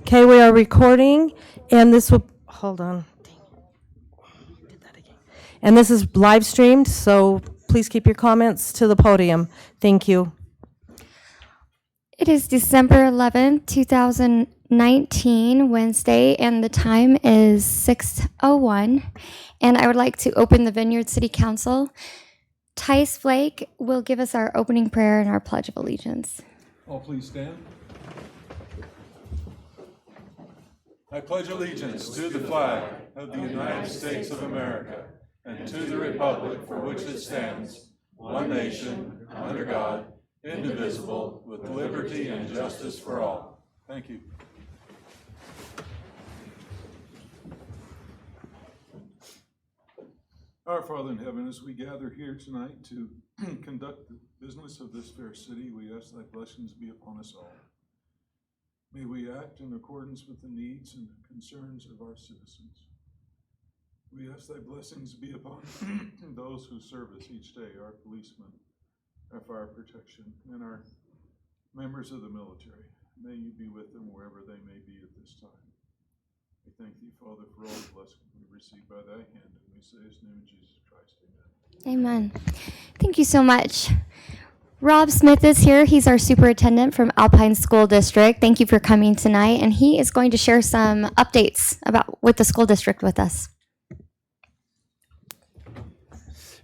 Okay, we are recording, and this will, hold on. Did that again. And this is live streamed, so please keep your comments to the podium. Thank you. It is December 11th, 2019, Wednesday, and the time is 6:01. And I would like to open the Vineyard City Council. Tice Flake will give us our opening prayer and our Pledge of Allegiance. All please stand. I pledge allegiance to the flag of the United States of America and to the republic for which it stands, one nation, under God, indivisible, with liberty and justice for all. Thank you. Our Father in heaven, as we gather here tonight to conduct the business of this fair city, we ask thy blessings be upon us all. May we act in accordance with the needs and concerns of our citizens. We ask thy blessings be upon those who serve us each day, our policemen, our fire protection, and our members of the military. May you be with them wherever they may be at this time. We thank thee, Father, for all the blessings we receive by thy hand, and we say in the name of Jesus Christ, amen. Amen. Thank you so much. Rob Smith is here. He's our superintendent from Alpine School District. Thank you for coming tonight, and he is going to share some updates with the school district with us.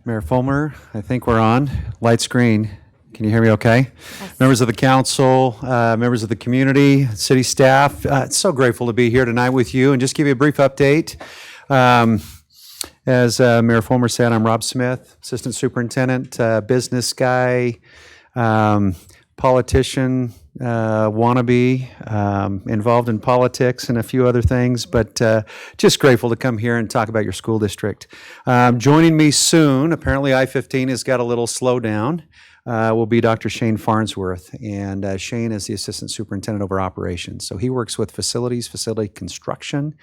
Mayor Fulmer, I think we're on. Lights green. Can you hear me okay? Yes. Members of the council, members of the community, city staff, so grateful to be here tonight with you and just give you a brief update. As Mayor Fulmer said, I'm Rob Smith, Assistant Superintendent, business guy, politician, wannabe, involved in politics and a few other things, but just grateful to come here and talk about your school district. Joining me soon, apparently I-15 has got a little slowdown, will be Dr. Shane Farnsworth, and Shane is the Assistant Superintendent over operations. So he works with facility construction,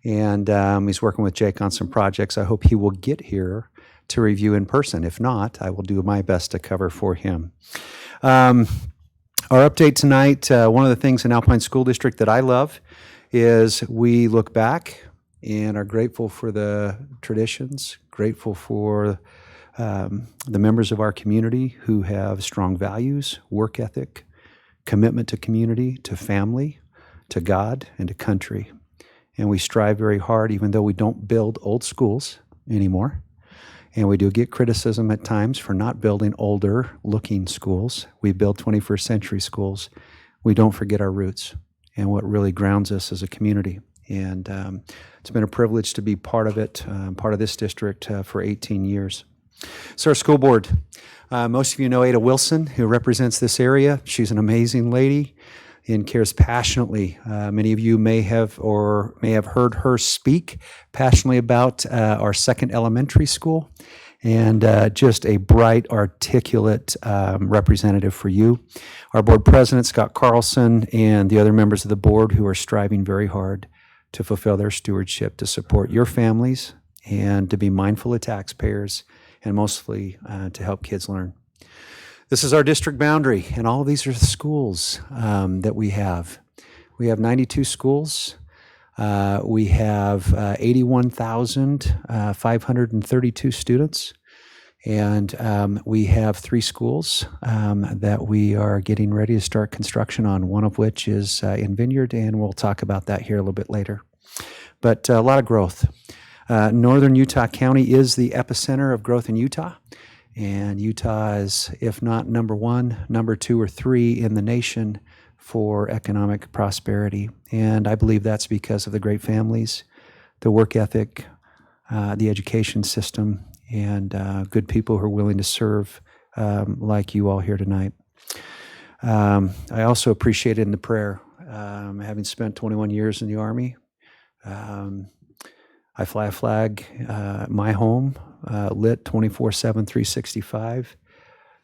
and he's working with Jake on some projects. I hope he will get here to review in person. If not, I will do my best to cover for him. Our update tonight, one of the things in Alpine School District that I love is we look back and are grateful for the traditions, grateful for the members of our community who have strong values, work ethic, commitment to community, to family, to God, and to country. And we strive very hard, even though we don't build old schools anymore. And we do get criticism at times for not building older looking schools. We build 21st century schools. We don't forget our roots and what really grounds us as a community. And it's been a privilege to be part of it, part of this district for 18 years. So our school board, most of you know Ada Wilson, who represents this area. She's an amazing lady and cares passionately. Many of you may have heard her speak passionately about our second elementary school, and just a bright, articulate representative for you. Our board president, Scott Carlson, and the other members of the board who are striving very hard to fulfill their stewardship to support your families and to be mindful of taxpayers, and mostly to help kids learn. This is our district boundary, and all of these are the schools that we have. We have 92 schools. We have 81,532 students, and we have 3 schools that we are getting ready to start construction on, one of which is in Vineyard, and we'll talk about that here a little bit later. But a lot of growth. Northern Utah County is the epicenter of growth in Utah. And Utah is, if not number 1, number 2 or 3 in the nation for economic prosperity. And I believe that's because of the great families, the work ethic, the education system, and good people who are willing to serve like you all here tonight. I also appreciate it in the prayer. Having spent 21 years in the Army, I fly a flag, my home, lit 24/7, 365,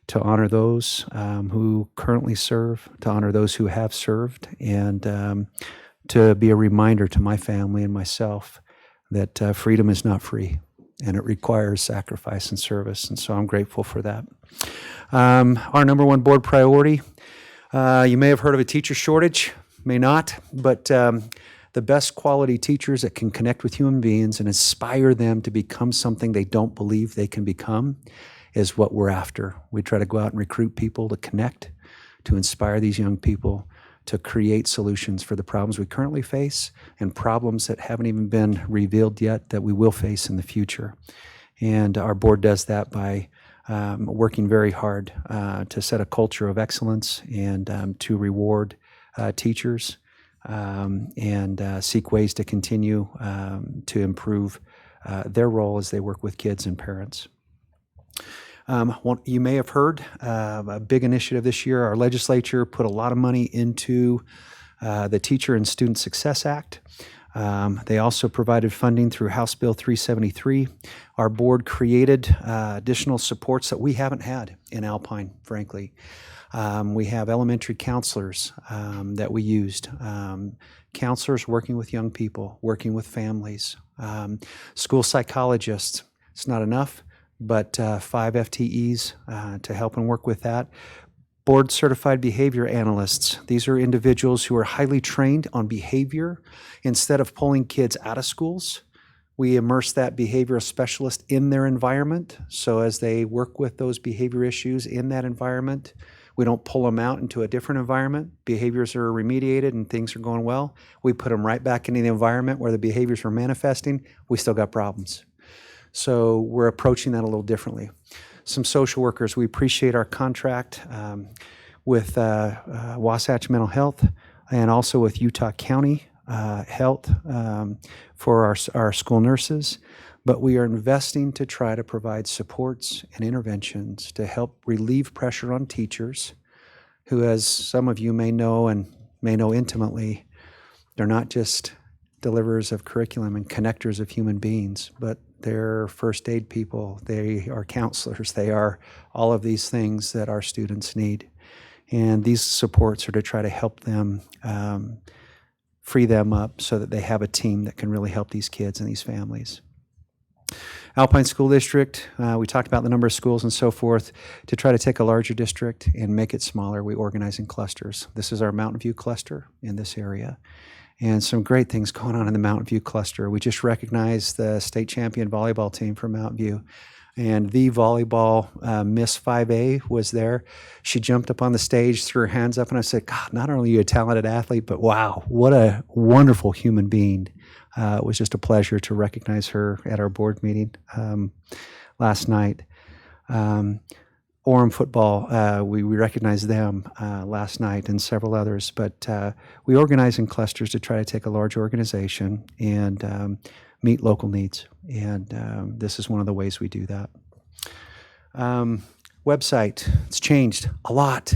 to honor those who currently serve, to honor those who have served, and to be a reminder to my family and myself that freedom is not free, and it requires sacrifice and service, and so I'm grateful for that. Our number 1 board priority, you may have heard of a teacher shortage. may not, but the best quality teachers that can connect with human beings and inspire them to become something they don't believe they can become is what we're after. We try to go out and recruit people to connect, to inspire these young people, to create solutions for the problems we currently face and problems that haven't even been revealed yet that we will face in the future. And our board does that by working very hard to set a culture of excellence and to reward teachers and seek ways to continue to improve their role as they work with kids and parents. You may have heard a big initiative this year. Our legislature put a lot of money into the Teacher and Student Success Act. They also provided funding through House Bill 373. Our board created additional supports that we haven't had in Alpine, frankly. We have elementary counselors that we used, counselors working with young people, working with families, school psychologists. It's not enough, but 5 FTEs to help and work with that. Board certified behavior analysts. These are individuals who are highly trained on behavior. Instead of pulling kids out of schools, we immerse that behavioral specialist in their environment. So as they work with those behavior issues in that environment, we don't pull them out into a different environment. Behaviors are remediated and things are going well. We put them right back into the environment where the behaviors were manifesting. We still got problems. So we're approaching that a little differently. Some social workers, we appreciate our contract with Wasatch Mental Health and also with Utah County Health for our school nurses. But we are investing to try to provide supports and interventions to help relieve pressure on teachers who, as some of you may know and may know intimately, they're not just deliverers of curriculum and connectors of human beings, but they're first aid people, they are counselors, they are all of these things that our students need. And these supports are to try to help them free them up so that they have a team that can really help these kids and these families. Alpine School District, we talked about the number of schools and so forth. To try to take a larger district and make it smaller, we organize in clusters. This is our Mountain View cluster in this area. And some great things going on in the Mountain View cluster. We just recognized the state champion volleyball team from Mountain View. And the volleyball Miss 5A was there. She jumped up on the stage, threw her hands up, and I said, God, not only are you a talented athlete, but wow, what a wonderful human being. It was just a pleasure to recognize her at our board meeting last night. Orem football, we recognized them last night and several others, but we organize in clusters to try to take a large organization and meet local needs. And this is one of the ways we do that. Website, it's changed a lot.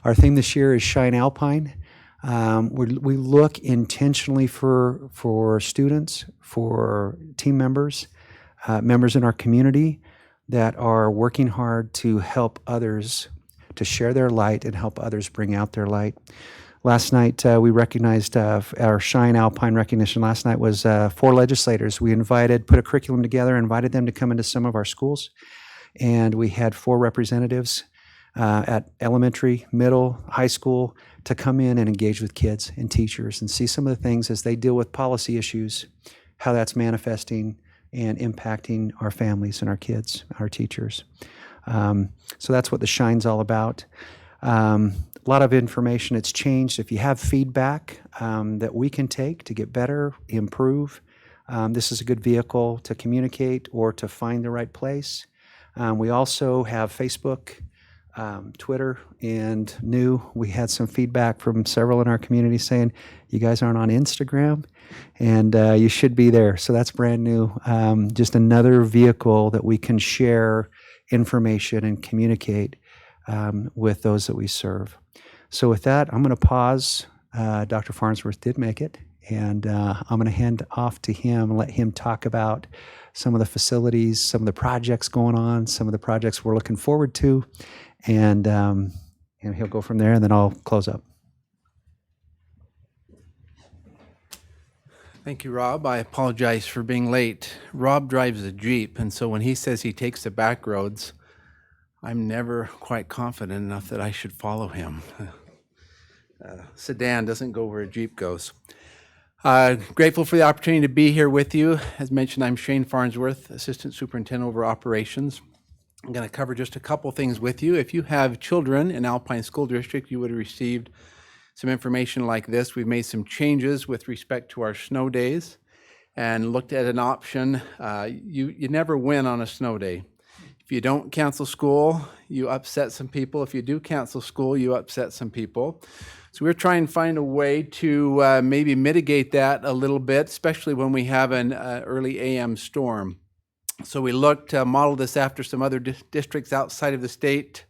Our theme this year is Shine Alpine. We look intentionally for students, for team members, members in our community that are working hard to help others, to share their light and help others bring out their light. Last night, we recognized our Shine Alpine recognition last night was 4 legislators. We put a curriculum together, invited them to come into some of our schools, and we had 4 representatives at elementary, middle, high school to come in and engage with kids and teachers and see some of the things as they deal with policy issues, how that's manifesting and impacting our families and our kids, our teachers. So that's what the Shine's all about. A lot of information. It's changed. If you have feedback that we can take to get better, improve, this is a good vehicle to communicate or to find the right place. We also have Facebook, Twitter, and we had some feedback from several in our community saying, you guys aren't on Instagram, and you should be there. So that's brand new. Just another vehicle that we can share information and communicate with those that we serve. So with that, I'm going to pause. Dr. Farnsworth did make it, and I'm going to hand off to him and let him talk about some of the facilities, some of the projects going on, some of the projects we're looking forward to, and he'll go from there, and then I'll close up. Thank you, Rob. I apologize for being late. Rob drives a Jeep, and so when he says he takes the back roads, I'm never quite confident enough that I should follow him. sedan doesn't go where a Jeep goes. Grateful for the opportunity to be here with you. As mentioned, I'm Shane Farnsworth, Assistant Superintendent over Operations. I'm going to cover just a couple things with you. If you have children in Alpine School District, you would have received some information like this. We've made some changes with respect to our snow days and looked at an option. You never win on a snow day. If you don't cancel school, you upset some people. If you do cancel school, you upset some people. So we're trying to find a way to maybe mitigate that a little bit, especially when we have an early AM storm. So we looked, modeled this after some other districts outside of the state.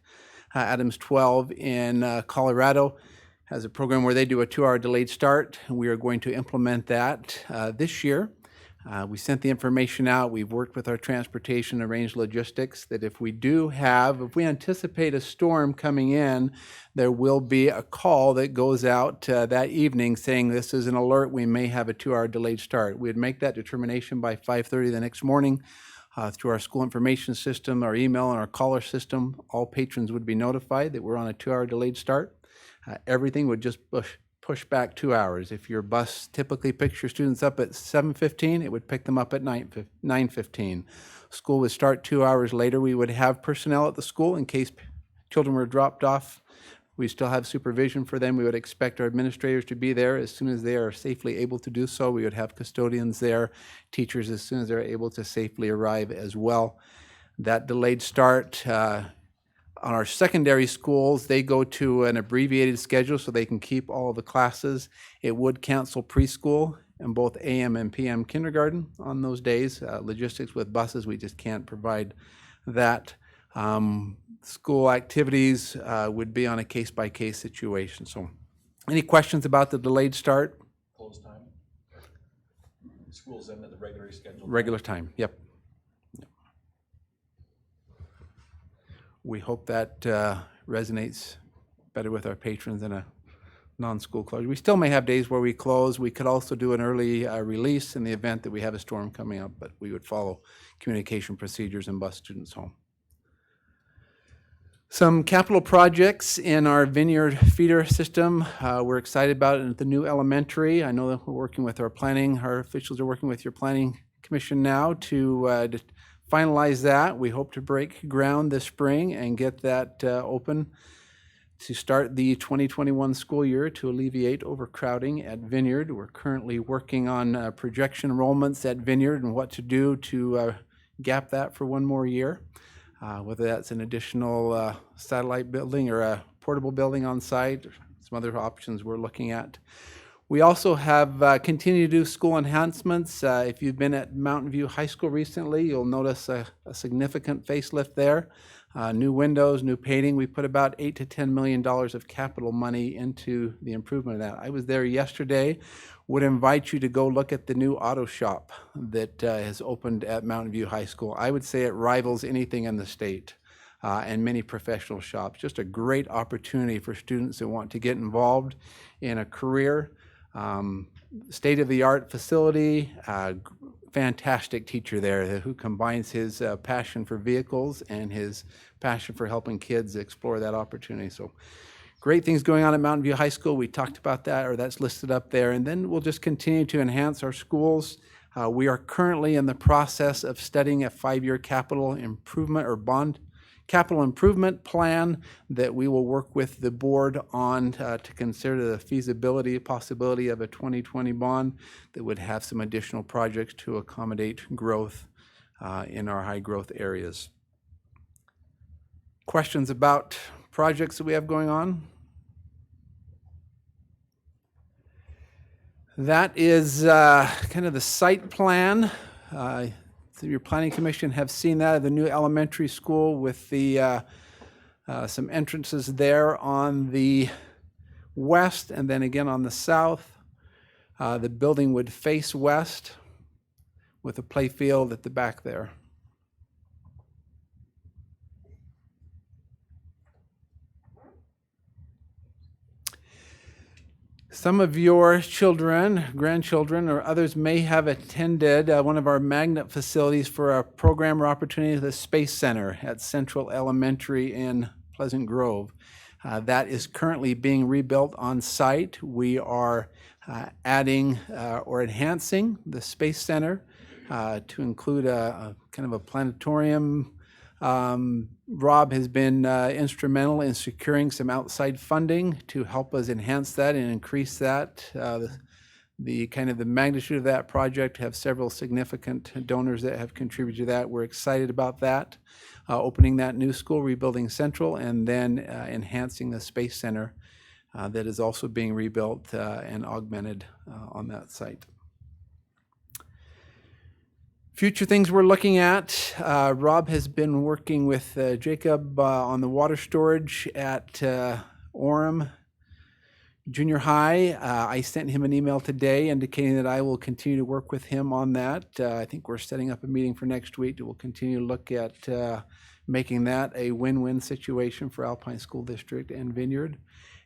Adams 12 in Colorado has a program where they do a 2-hour delayed start. We are going to implement that this year. We sent the information out. We've worked with our transportation, arranged logistics, that if we anticipate a storm coming in, there will be a call that goes out that evening saying this is an alert, we may have a 2-hour delayed start. We'd make that determination by 5:30 the next morning through our school information system, our email, and our caller system. All patrons would be notified that we're on a 2-hour delayed start. Everything would just push back 2 hours. If your bus typically picks your students up at 7:15, it would pick them up at 9:15. School would start 2 hours later. We would have personnel at the school in case children were dropped off. We still have supervision for them. We would expect our administrators to be there as soon as they are safely able to do so. We would have custodians there, teachers as soon as they're able to safely arrive as well. That delayed start on our secondary schools, they go to an abbreviated schedule so they can keep all of the classes. It would cancel preschool and both AM and PM kindergarten on those days. Logistics with buses, we just can't provide that. School activities would be on a case-by-case situation. So any questions about the delayed start? Close time? Schools end at the regularly scheduled Regular time, yep. We hope that resonates better with our patrons than a non-school closure. We still may have days where we close. We could also do an early release in the event that we have a storm coming up, but we would follow communication procedures and bus students home. Some capital projects in our Vineyard feeder system. We're excited about it at the new elementary. I know that we're working with our officials are working with your planning commission now to finalize that. We hope to break ground this spring and get that open to start the 2021 school year to alleviate overcrowding at Vineyard. We're currently working on projection enrollments at Vineyard and what to do to gap that for one more year. Whether that's an additional satellite building or a portable building on site, some other options we're looking at. We also have continued to do school enhancements. If you've been at Mountain View High School recently, you'll notice a significant facelift there. New windows, new painting. We put about $8 to $10 million of capital money into the improvement of that. I was there yesterday. Would invite you to go look at the new auto shop that has opened at Mountain View High School. I would say it rivals anything in the state and many professional shops. Just a great opportunity for students who want to get involved in a career. State-of-the-art facility, fantastic teacher there who combines his passion for vehicles and his passion for helping kids explore that opportunity. So great things going on at Mountain View High School. We talked about that, or that's listed up there. And then we'll just continue to enhance our schools. We are currently in the process of studying a 5-year capital improvement or bond capital improvement plan that we will work with the board on to consider the feasibility, possibility of a 2020 bond that would have some additional projects to accommodate growth in our high growth areas. Questions about projects that we have going on? That is kind of the site plan. Your planning commission have seen that at the new elementary school with the some entrances there on the west and then again on the south. The building would face west with a play field at the back there. Some of your children, grandchildren, or others may have attended one of our magnet facilities for a program or opportunity at the Space Center at Central Elementary in Pleasant Grove. That is currently being rebuilt on site. We are adding or enhancing the Space Center to include a kind of a planetarium. Rob has been instrumental in securing some outside funding to help us enhance that and increase that. The kind of the magnitude of that project, have several significant donors that have contributed to that. We're excited about that, opening that new school, rebuilding Central, and then enhancing the Space Center that is also being rebuilt and augmented on that site. Future things we're looking at, Rob has been working with Jacob on the water storage at Orem Junior High. I sent him an email today indicating that I will continue to work with him on that. I think we're setting up a meeting for next week. We'll continue to look at making that a win-win situation for Alpine School District and Vineyard.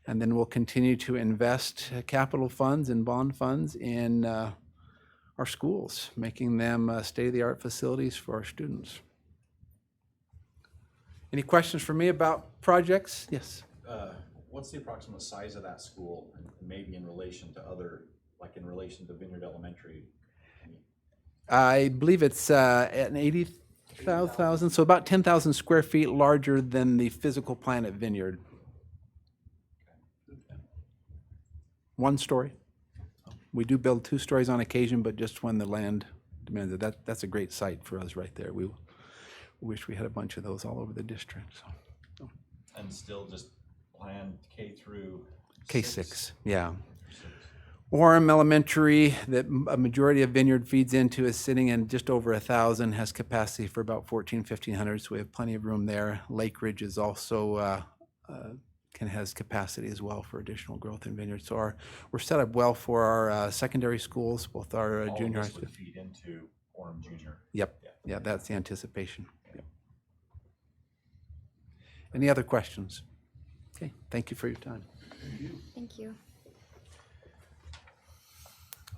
And then we'll continue to invest capital funds and bond funds in our schools, making them state-of-the-art facilities for our students. Any questions for me about projects? Yes. What's the approximate size of that school, and maybe in relation to other, like in relation to Vineyard Elementary? I believe it's at an 80,000, so about 10,000 square feet larger than the physical plant at Vineyard. One story. We do build 2 stories on occasion, but just when the land demands it. That's a great site for us right there. We wish we had a bunch of those all over the district. So. And still just planned K through K6, yeah. Orem Elementary, that a majority of Vineyard feeds into, is sitting in just over 1,000, has capacity for about 1,400, so we have plenty of room there. Lake Ridge is also has capacity as well for additional growth in Vineyard. So we're set up well for our secondary schools, both our all junior high this school. would feed into Orem Junior. Yep, yeah, that's the anticipation. Yep. Any other questions? Okay, thank you for your time. Thank you.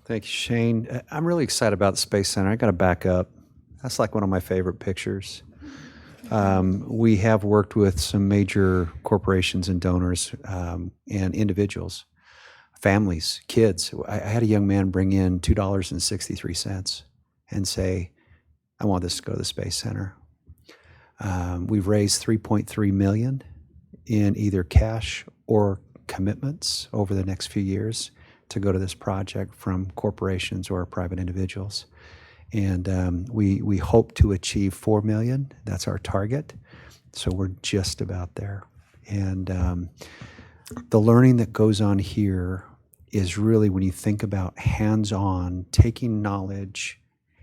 Thank you, Shane. I'm really excited about the Space Center. I got to back up. That's like one of my favorite pictures. We have worked with some major corporations and donors and individuals, families, kids. I had a young man bring in $2.63 and say, I want this to go to the Space Center. We've raised $3.3 million in either cash or commitments over the next few years to go to this project from corporations or private individuals. And we hope to achieve $4 million. That's our target. So we're just about there. And the learning that goes on here is really, when you think about hands-on, taking knowledge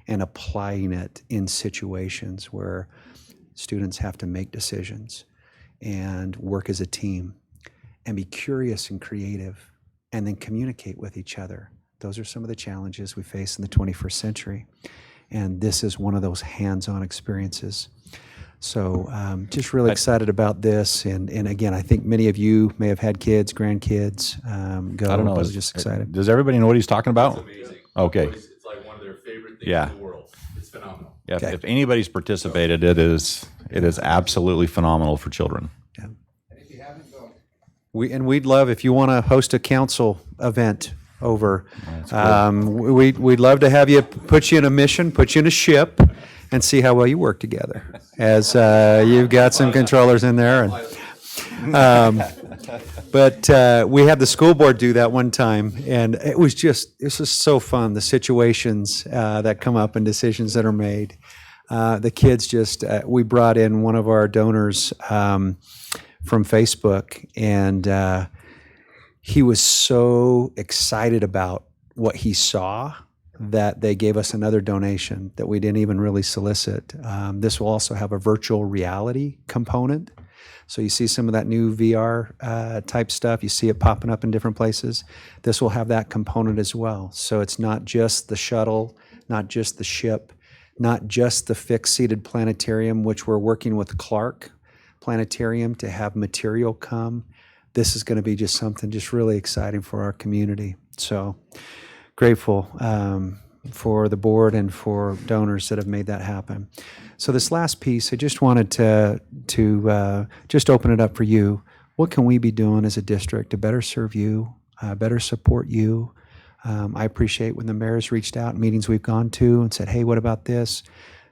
and applying it in situations where students have to make decisions and work as a team and be curious and creative and then communicate with each other. Those are some of the challenges we face in the 21st century. And this is one of those hands-on experiences. So just really excited about this. And again, I think many of you may have had kids, grandkids go. I don't know. But I was just excited. Does everybody know what he's talking about? It's amazing. Okay. It's like one of their favorite things Yeah. in the world. It's phenomenal. Yeah. Okay. If anybody's participated, it is absolutely phenomenal for children. We'd love, if you want to host a council event over, we'd love to have you, put you in a mission, put you in a ship, and see how well you work together. As you've got some controllers in there. And, but we had the school board do that one time, and it was just so fun, the situations that come up and decisions that are made. The kids just, we brought in one of our donors from Facebook, and he was so excited about what he saw that they gave us another donation that we didn't even really solicit. This will also have a virtual reality component. So you see some of that new VR type stuff. You see it popping up in different places. This will have that component as well. So it's not just the shuttle, not just the ship, not just the fixed seated planetarium, which we're working with Clark Planetarium to have material come. This is going to be just something just really exciting for our community. So grateful for the board and for donors that have made that happen. So this last piece, I just wanted to just open it up for you. what can we be doing as a district to better serve you, better support you? I appreciate when the mayor's reached out, meetings we've gone to and said, hey, what about this?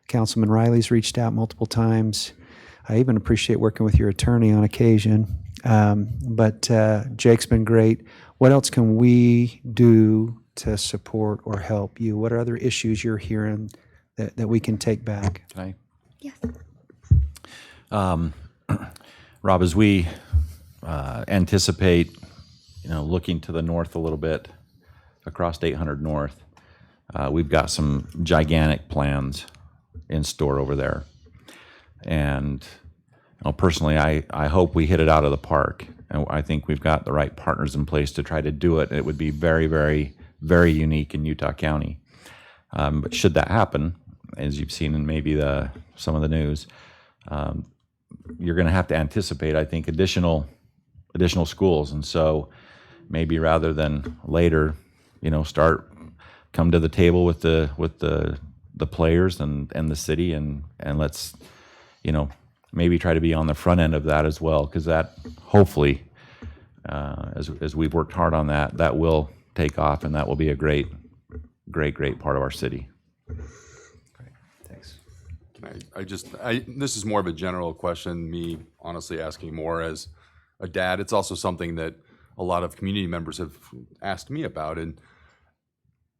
Councilman Riley's reached out multiple times. I even appreciate working with your attorney on occasion. But Jake's been great. What else can we do to support or help you? What are other issues you're hearing that we can take back? Can Yes. I? Rob, as we anticipate, looking to the north a little bit, across 800 North, we've got some gigantic plans in store over there. And personally, I hope we hit it out of the park. And I think we've got the right partners in place to try to do it. It would be very, very, very unique in Utah County. But should that happen, as you've seen in maybe some of the news, you're going to have to anticipate, I think, additional schools. And so maybe rather than later, come to the table with the players and the city and let's, maybe try to be on the front end of that as well, because that hopefully, as we've worked hard on that will take off, and that will be a great part of our city. Thanks. This is more of a general question, me honestly asking more as a dad. It's also something that a lot of community members have asked me about. And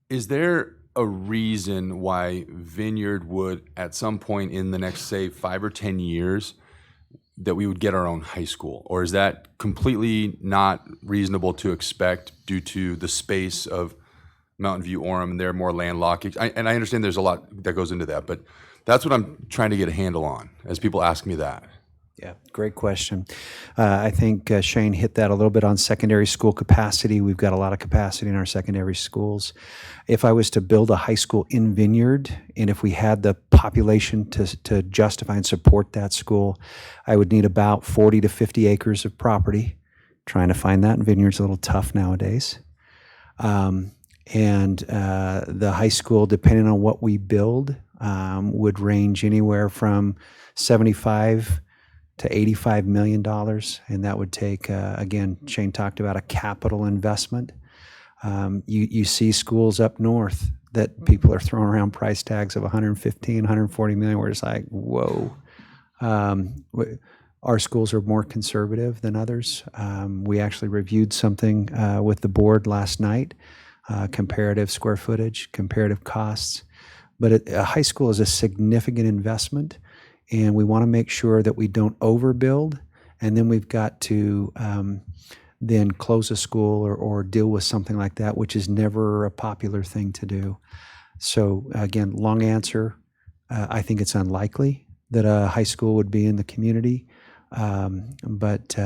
is there a reason why Vineyard would, at some point in the next, say, 5 or 10 years, that we would get our own high school? Or is that completely not reasonable to expect due to the space of Mountain View, Orem, and they're more landlocked? And I understand there's a lot that goes into that, but that's what I'm trying to get a handle on as people ask me that. Yeah, great question. I think Shane hit that a little bit on secondary school capacity. We've got a lot of capacity in our secondary schools. If I was to build a high school in Vineyard, and if we had the population to justify and support that school, I would need about 40 to 50 acres of property. Trying to find that in Vineyard's a little tough nowadays. And the high school, depending on what we build, would range anywhere from 75 to $85 million, and that would take, again, Shane talked about a capital investment. You see schools up north that people are throwing around price tags of 115, 140 million, where it's like, whoa. Our schools are more conservative than others. We actually reviewed something with the board last night, comparative square footage, comparative costs. But a high school is a significant investment, and we want to make sure that we don't overbuild, and then we've got to then close a school or deal with something like that, which is never a popular thing to do. So again, long answer, I think it's unlikely that a high school would be in the community, but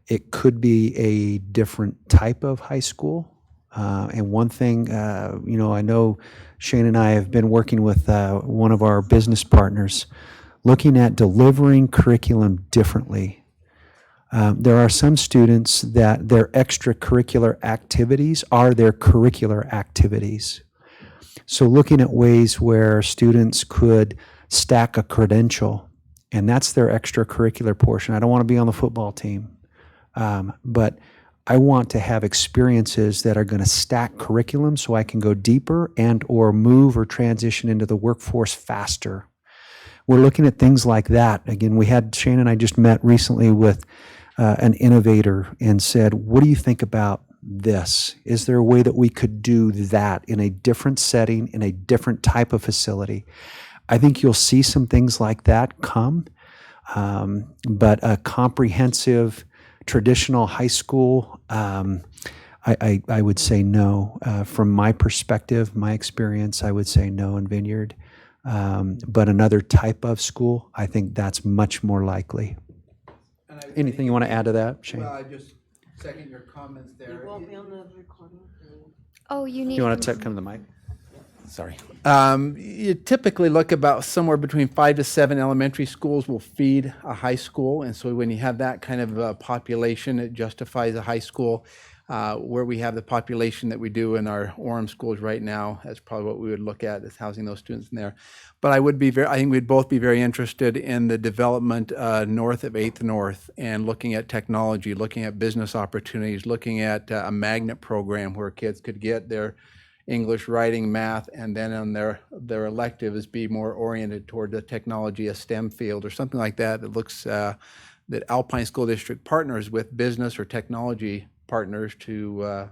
it could be a different type of high school. And one thing, I know Shane and I have been working with one of our business partners looking at delivering curriculum differently. There are some students that their extracurricular activities are their curricular activities. So looking at ways where students could stack a credential, and that's their extracurricular portion. I don't want to be on the football team, but I want to have experiences that are going to stack curriculum so I can go deeper and or move or transition into the workforce faster. We're looking at things like that. Again, Shane and I just met recently with an innovator and said, what do you think about this? Is there a way that we could do that in a different setting, in a different type of facility? I think you'll see some things like that come, but a comprehensive traditional high school, I would say no. From my perspective, my experience, I would say no in Vineyard. But another type of school, I think that's much more likely. Anything you want to add to that, Shane? Well, I just second your comments there. Oh, you need. You want to come to the mic? Sorry. You typically look about somewhere between 5 to 7 elementary schools will feed a high school. And so when you have that kind of population, it justifies a high school. Where we have the population that we do in our Orem schools right now, that's probably what we would look at, is housing those students in there. But I think we'd both be very interested in the development north of 8th North and looking at technology, looking at business opportunities, looking at a magnet program where kids could get their English, writing, math, and then on their electives be more oriented toward the technology, a STEM field or something like that. That looks that Alpine School District partners with business or technology partners to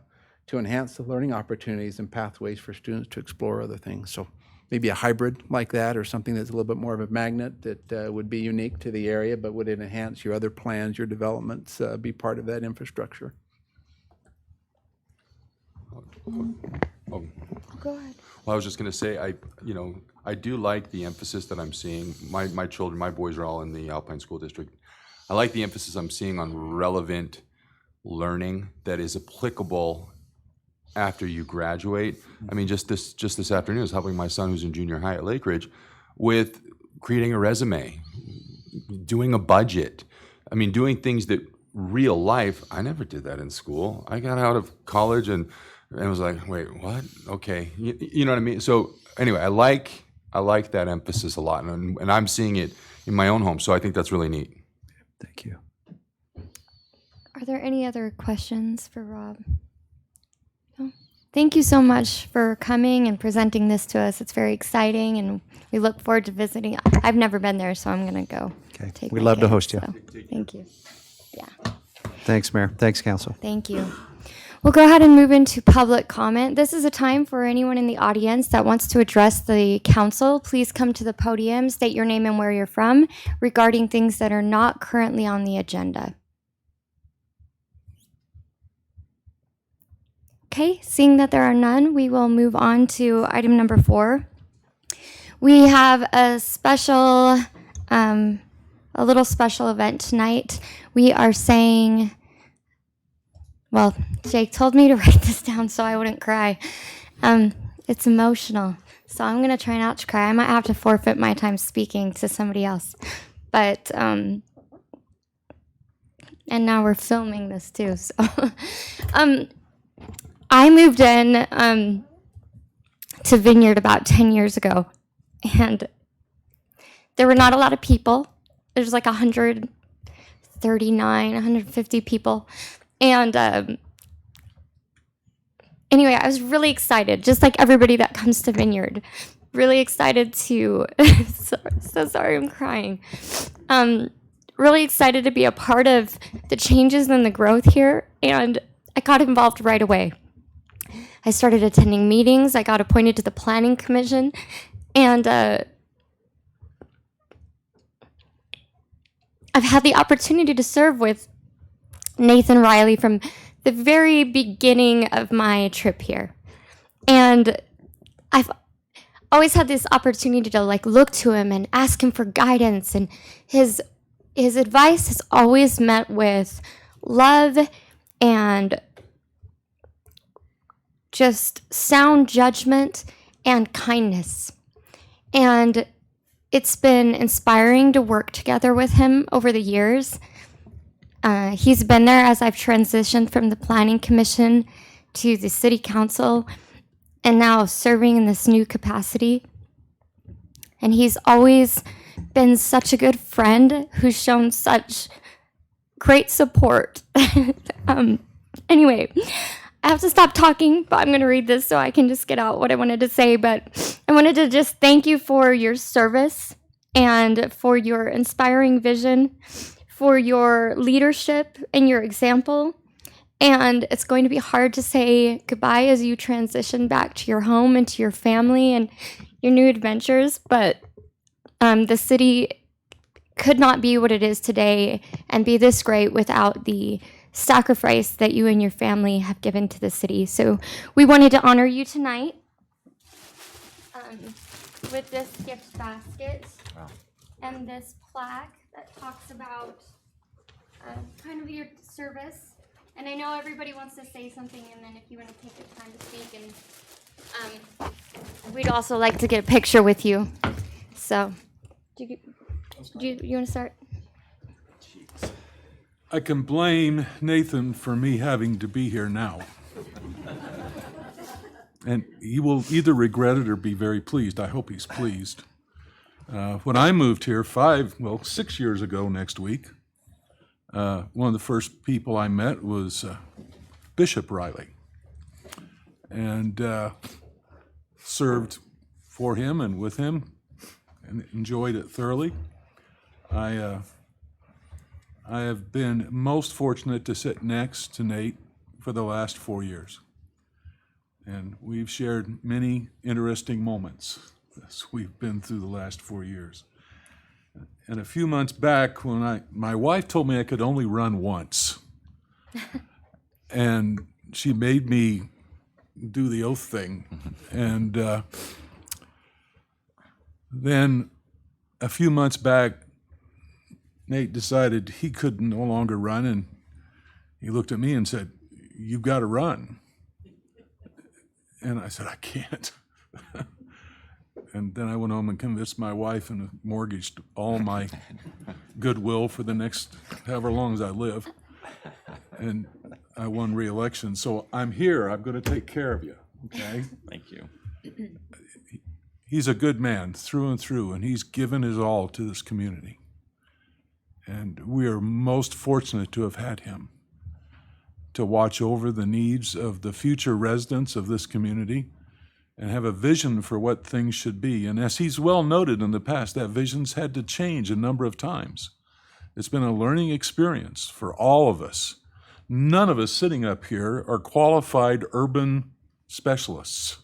enhance the learning opportunities and pathways for students to explore other things. So maybe a hybrid like that, or something that's a little bit more of a magnet that would be unique to the area, but would it enhance your other plans, your developments, be part of that infrastructure? Oh, Go ahead. well, I was just going to say, I do like the emphasis that I'm seeing. My children, my boys are all in the Alpine School District. I like the emphasis I'm seeing on relevant learning that is applicable after you graduate. I mean, just this afternoon, I was helping my son who's in junior high at Lake Ridge with creating a resume, doing a budget. I mean, doing things that real life, I never did that in school. I got out of college and was like, wait, what? Okay. You know what I mean? So anyway, I like that emphasis a lot, and I'm seeing it in my own home. So I think that's really neat. Thank you. Are there any other questions for Rob? No? Thank you so much for coming and presenting this to us. It's very exciting, and we look forward to visiting. I've never been there, so I'm going to go. Okay. We'd love to host you. So, thank you. Yeah. Thanks, Mayor. Thanks, Council. Thank you. We'll go ahead and move into public comment. This is a time for anyone in the audience that wants to address the council. Please come to the podium, state your name and where you're from regarding things that are not currently on the agenda. Okay, seeing that there are none, we will move on to item number 4. We have a little special event tonight. We are saying, well, Jake told me to write this down so I wouldn't cry. It's emotional, so I'm gonna try not to cry. I might have to forfeit my time speaking to somebody else. But, and now we're filming this too, so. I moved in to Vineyard about 10 years ago, and there were not a lot of people. There's like 139, 150 people. And anyway, I was really excited, just like everybody that comes to Vineyard. Really excited to, so sorry I'm crying. Really excited to be a part of the changes and the growth here, and I got involved right away. I started attending meetings, I got appointed to the Planning Commission, and I've had the opportunity to serve with Nathan Riley from the very beginning of my trip here. And I've always had this opportunity to look to him and ask him for guidance, and his advice has always met with love and just sound judgment and kindness. And it's been inspiring to work together with him over the years. He's been there as I've transitioned from the Planning Commission to the City Council and now serving in this new capacity. And he's always been such a good friend who's shown such great support. Anyway, I have to stop talking, but I'm going to read this so I can just get out what I wanted to say. But I wanted to just thank you for your service and for your inspiring vision, for your leadership and your example. And it's going to be hard to say goodbye as you transition back to your home and to your family and your new adventures. But the city could not be what it is today and be this great without the sacrifice that you and your family have given to the city. So we wanted to honor you tonight with this gift basket and this plaque that talks about kind of your service. And I know everybody wants to say something, and then if you want to take the time to speak, and we'd also like to get a picture with you. So, you want to start? I can blame Nathan for me having to be here now. And he will either regret it or be very pleased. I hope he's pleased. When I moved here 6 years ago next week, one of the first people I met was Bishop Riley, and served for him and with him and enjoyed it thoroughly. I have been most fortunate to sit next to Nate for the last 4 years. And we've shared many interesting moments as we've been through the last 4 years. And a few months back, when my wife told me I could only run once, and she made me do the oath thing. And then a few months back, Nate decided he could no longer run, and he looked at me and said, "You've got to run." And I said, "I can't." And then I went home and convinced my wife and mortgaged all my goodwill for the next however long as I live. And I won re-election. So I'm here. I'm going to take care of you, okay? Thank you. He's a good man through and through, and he's given his all to this community. And we are most fortunate to have had him to watch over the needs of the future residents of this community and have a vision for what things should be. And as he's well noted in the past, that vision's had to change a number of times. It's been a learning experience for all of us. None of us sitting up here are qualified urban specialists.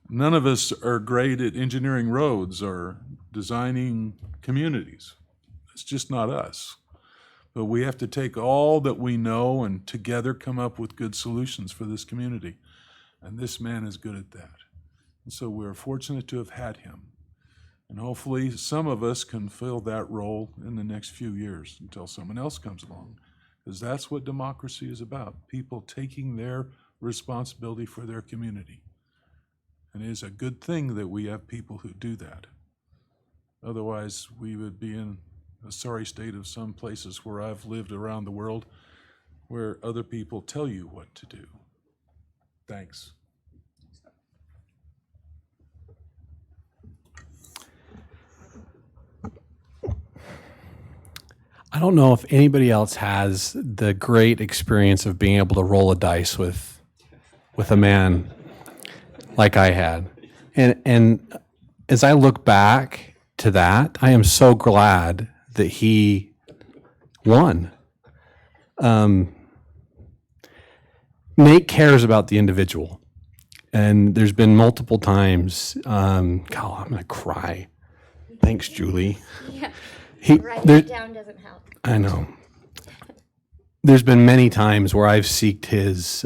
None of us are great at engineering roads or designing communities. It's just not us. But we have to take all that we know and together come up with good solutions for this community. And this man is good at that. And so we're fortunate to have had him. And hopefully some of us can fill that role in the next few years until someone else comes along. Because that's what democracy is about, people taking their responsibility for their community. And it is a good thing that we have people who do that. Otherwise, we would be in a sorry state of some places where I've lived around the world where other people tell you what to do. Thanks. I don't know if anybody else has the great experience of being able to roll a dice with a man like I had. And as I look back to that, I am so glad that he won. Nate cares about the individual. And there's been multiple times, I'm going to cry. Thanks, Julie. Yeah. Writing it down doesn't help. I know. There's been many times where I've sought his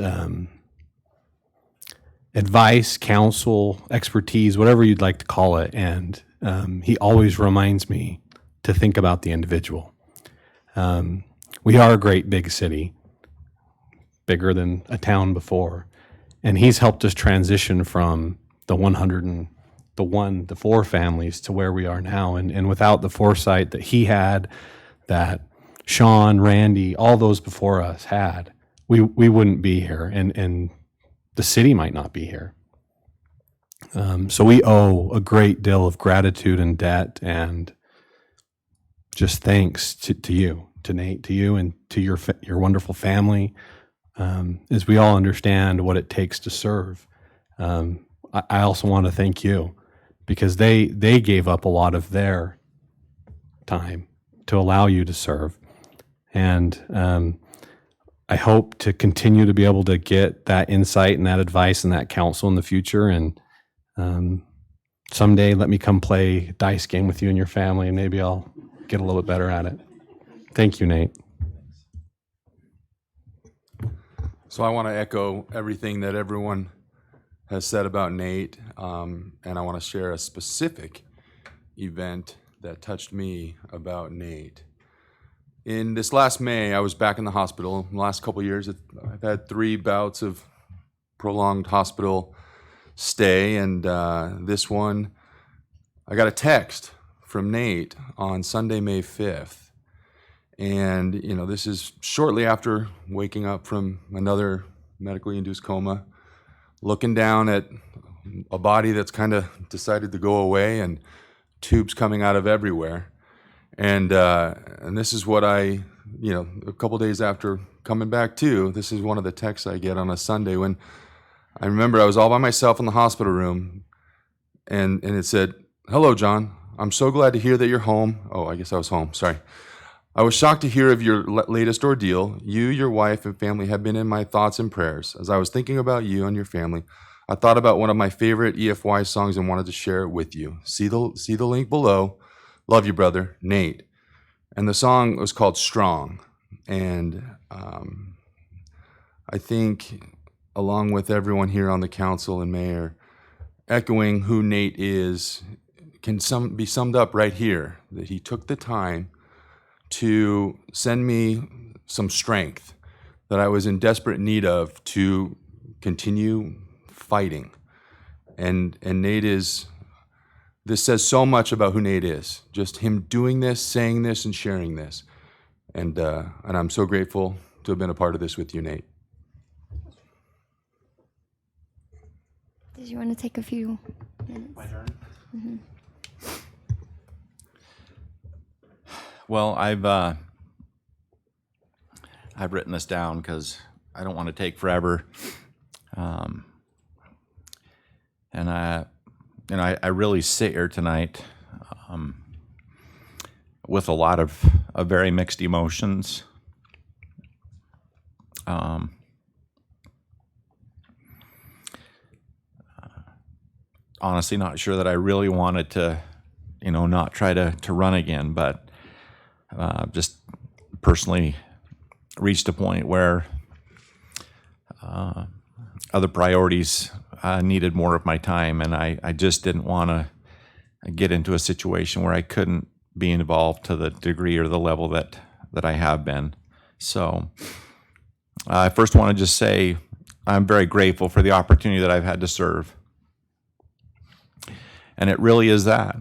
advice, counsel, expertise, whatever you'd like to call it, and he always reminds me to think about the individual. We are a great big city, bigger than a town before, and he's helped us transition from the 4 families to where we are now. And without the foresight that he had, that Sean, Randy, all those before us had, we wouldn't be here, and the city might not be here. So we owe a great deal of gratitude and debt, and just thanks to you, to Nate, to you, and to your wonderful family, as we all understand what it takes to serve. I also want to thank you, because they gave up a lot of their time to allow you to serve. And I hope to continue to be able to get that insight and that advice and that counsel in the future. And someday let me come play a dice game with you and your family, and maybe I'll get a little bit better at it. Thank you, Nate. So I want to echo everything that everyone has said about Nate, and I want to share a specific event that touched me about Nate. In this last May, I was back in the hospital. In the last couple of years, I've had 3 bouts of prolonged hospital stay, and this one, I got a text from Nate on Sunday, May 5th, And, you know, this is shortly after waking up from another medically induced coma, looking down at a body that's kind of decided to go away and tubes coming out of everywhere. And this is what I, you know, a couple days after coming back to, this is one of the texts I get on a Sunday when I remember I was all by myself in the hospital room, and it said, "Hello, John. I'm so glad to hear that you're home." Oh, I guess I was home. Sorry. "I was shocked to hear of your latest ordeal. You, your wife, and family have been in my thoughts and prayers. As I was thinking about you and your family, I thought about one of my favorite EFY songs and wanted to share it with you. See the link below. Love you, brother, Nate." And the song was called "Strong." And I think, along with everyone here on the council and mayor, echoing who Nate is can be summed up right here, that he took the time to send me some strength that I was in desperate need of to continue fighting. And Nate this says so much about who Nate is, just him doing this, saying this, and sharing this. And I'm so grateful to have been a part of this with you, Nate. Did you want to take a few minutes? My turn. Well, I've written this down because I don't want to take forever, and I really sit here tonight with a lot of very mixed emotions. Honestly, not sure that I really wanted to, not try to run again, but just personally reached a point where other priorities needed more of my time, and I just didn't want to get into a situation where I couldn't be involved to the degree or the level that I have been. So I first want to just say I'm very grateful for the opportunity that I've had to serve. And it really is that.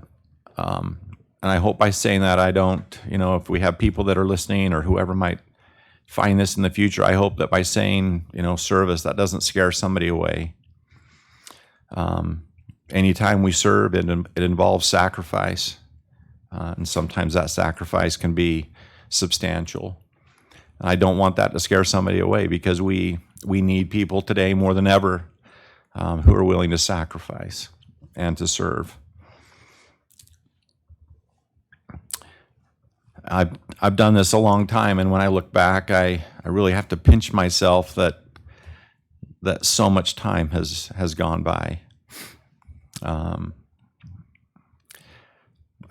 And I hope by saying that I don't, if we have people that are listening or whoever might find this in the future, I hope that by saying, service, that doesn't scare somebody away. Anytime we serve, it involves sacrifice. And sometimes that sacrifice can be substantial. And I don't want that to scare somebody away, because we need people today more than ever who are willing to sacrifice and to serve. I've done this a long time, and when I look back, I really have to pinch myself that so much time has gone by. I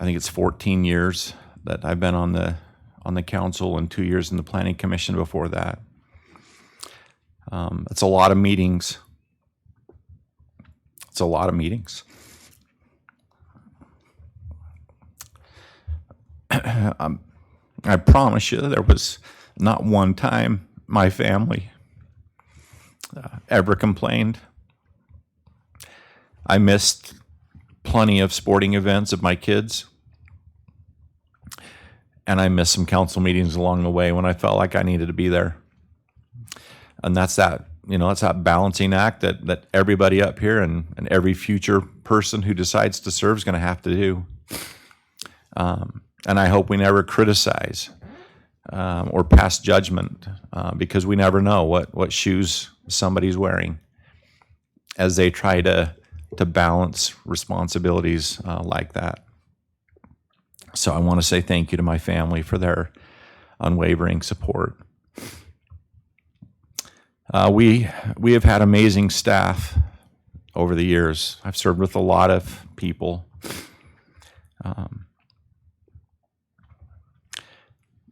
think it's 14 years that I've been on the council, and 2 years in the planning commission before that. It's a lot of meetings. It's a lot of meetings. I promise you, there was not one time my family ever complained. I missed plenty of sporting events of my kids, and I missed some council meetings along the way when I felt like I needed to be there. And that's that, it's that balancing act that everybody up here and every future person who decides to serve is going to have to do. And I hope we never criticize or pass judgment, because we never know what shoes somebody's wearing as they try to balance responsibilities like that. So I want to say thank you to my family for their unwavering support. We have had amazing staff over the years. I've served with a lot of people.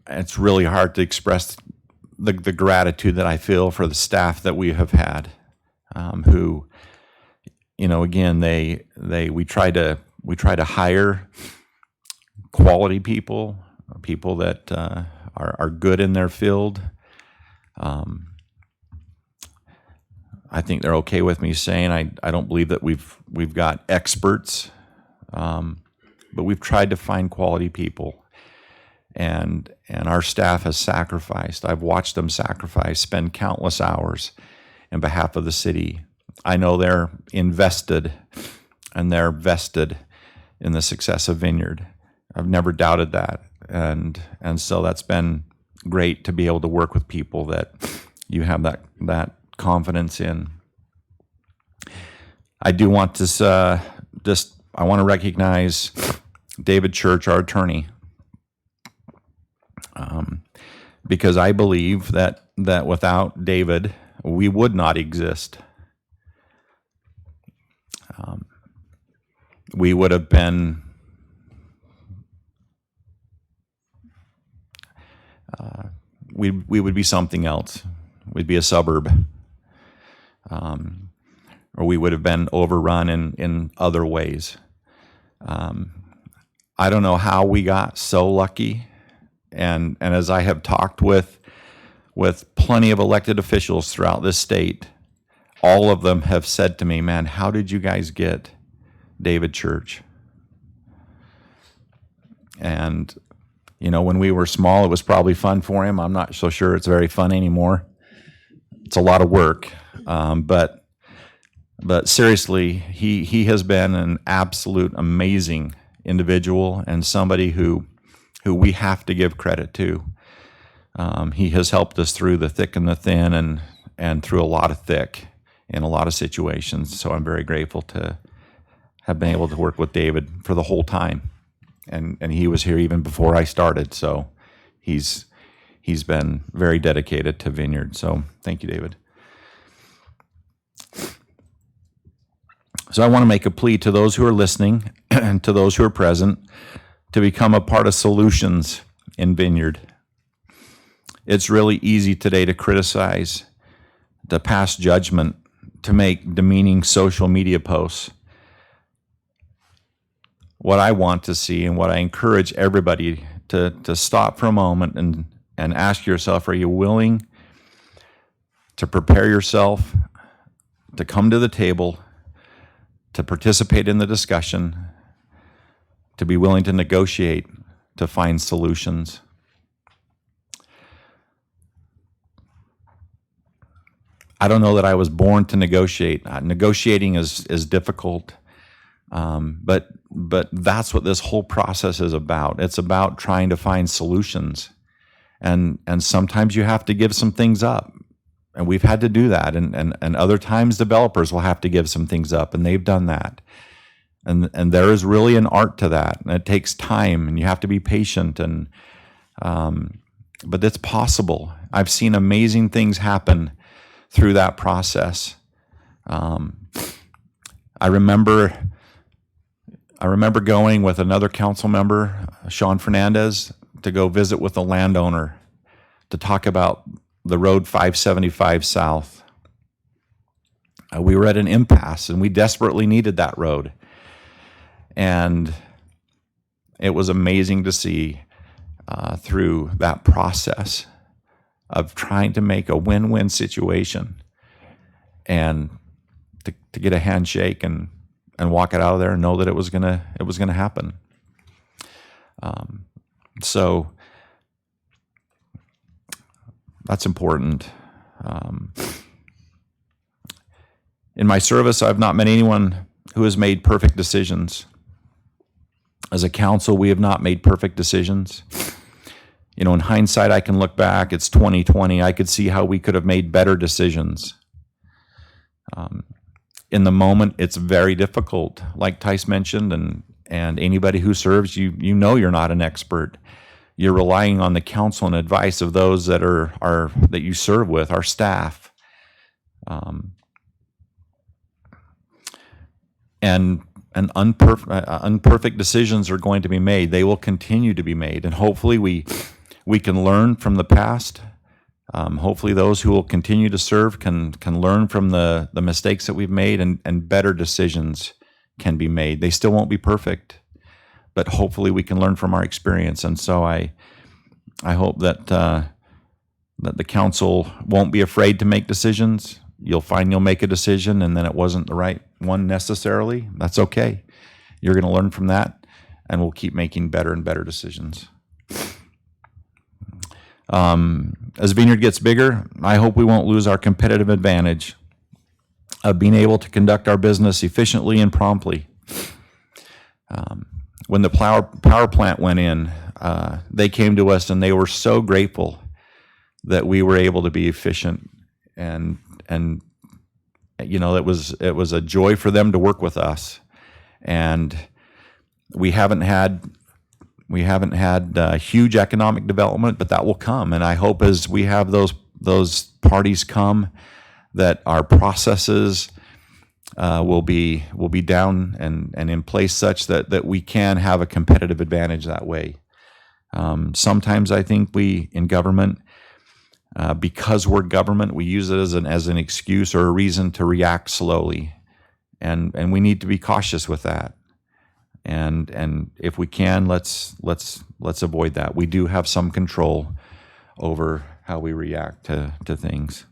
It's really hard to express the gratitude that I feel for the staff that we have had, who, again, we try to hire quality people that are good in their field. I think they're okay with me saying I don't believe that we've got experts, but we've tried to find quality people. and our staff has sacrificed. I've watched them sacrifice, spend countless hours in behalf of the city. I know they're invested and they're vested in the success of Vineyard. I've never doubted that, and so that's been great to be able to work with people that you have that confidence in. I do want to I want to recognize David Church, our attorney, because I believe that without David, we would not exist. We would have been we would be something else. We'd be a suburb, or we would have been overrun in other ways. I don't know how we got so lucky, and as I have talked with plenty of elected officials throughout this state, all of them have said to me, "Man, how did you guys get David Church?" And when we were small, it was probably fun for him. I'm not so sure it's very fun anymore. It's a lot of work, but seriously, he has been an absolute amazing individual and somebody who we have to give credit to. He has helped us through the thick and the thin, and through a lot of thick in a lot of situations. So I'm very grateful to have been able to work with David for the whole time. And he was here even before I started, so he's been very dedicated to Vineyard. So thank you, David. So I want to make a plea to those who are listening and to those who are present to become a part of solutions in Vineyard. It's really easy today to criticize, to pass judgment, to make demeaning social media posts. What I want to see, and what I encourage everybody to stop for a moment and ask yourself, are you willing to prepare yourself to come to the table, to participate in the discussion, to be willing to negotiate, to find solutions? I don't know that I was born to negotiate. Negotiating is difficult. But that's what this whole process is about. It's about trying to find solutions. And sometimes you have to give some things up. And we've had to do that. And other times developers will have to give some things up, and they've done that. And there is really an art to that. And it takes time, and you have to be patient. But it's possible. I've seen amazing things happen through that process. I remember going with another council member, Sean Fernandez, to go visit with a landowner to talk about the road 575 south. We were at an impasse, and we desperately needed that road. And it was amazing to see through that process of trying to make a win-win situation, and to get a handshake and walk it out of there and know that it was gonna happen. So that's important. In my service, I've not met anyone who has made perfect decisions. As a council, we have not made perfect decisions. In hindsight, I can look back, it's 2020, I could see how we could have made better decisions. In the moment, it's very difficult. Like Tice mentioned, and anybody who serves, you know you're not an expert. You're relying on the counsel and advice of those that that you serve with, our staff. And unperfect decisions are going to be made. They will continue to be made, and hopefully we can learn from the past. Hopefully those who will continue to serve can learn from the mistakes that we've made, and better decisions can be made. They still won't be perfect, but hopefully we can learn from our experience. And so I hope that the council won't be afraid to make decisions. You'll find you'll make a decision and then it wasn't the right one necessarily. That's okay. You're going to learn from that, and we'll keep making better and better decisions. As Vineyard gets bigger, I hope we won't lose our competitive advantage of being able to conduct our business efficiently and promptly. When the power plant went in, they came to us and they were so grateful that we were able to be efficient, and you know, it was a joy for them to work with us. And we haven't had huge economic development, but that will come. And I hope as we have those parties come, that our processes will be down and in place such that we can have a competitive advantage that way. Sometimes I think we in government, because we're government, we use it as an excuse or a reason to react slowly, and we need to be cautious with that. And if we can, let's avoid that. We do have some control over how we react to things.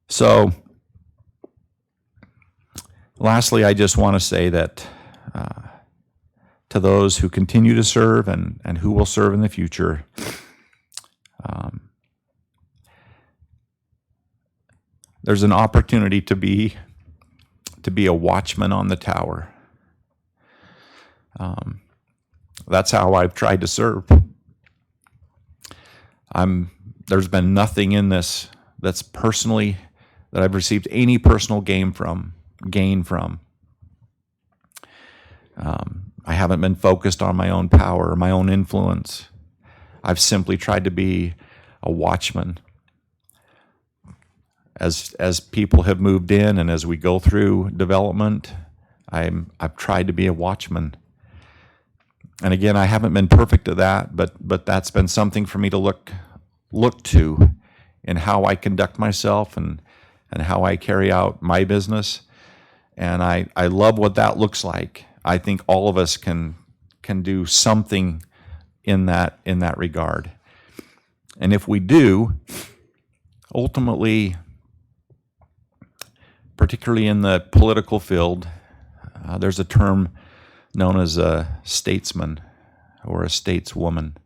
So, lastly, I just want to say that to those who continue to serve and who will serve in the future, there's an opportunity to be a watchman on the tower. That's how I've tried to serve. There's been nothing in this that I've received any personal gain from. I haven't been focused on my own power or my own influence. I've simply tried to be a watchman. As people have moved in and as we go through development, I've tried to be a watchman. And again, I haven't been perfect at that, but that's been something for me to look to in how I conduct myself and how I carry out my business. And I love what that looks like. I think all of us can do something in that regard. And if we do, ultimately, particularly in the political field, there's a term known as a statesman or a stateswoman,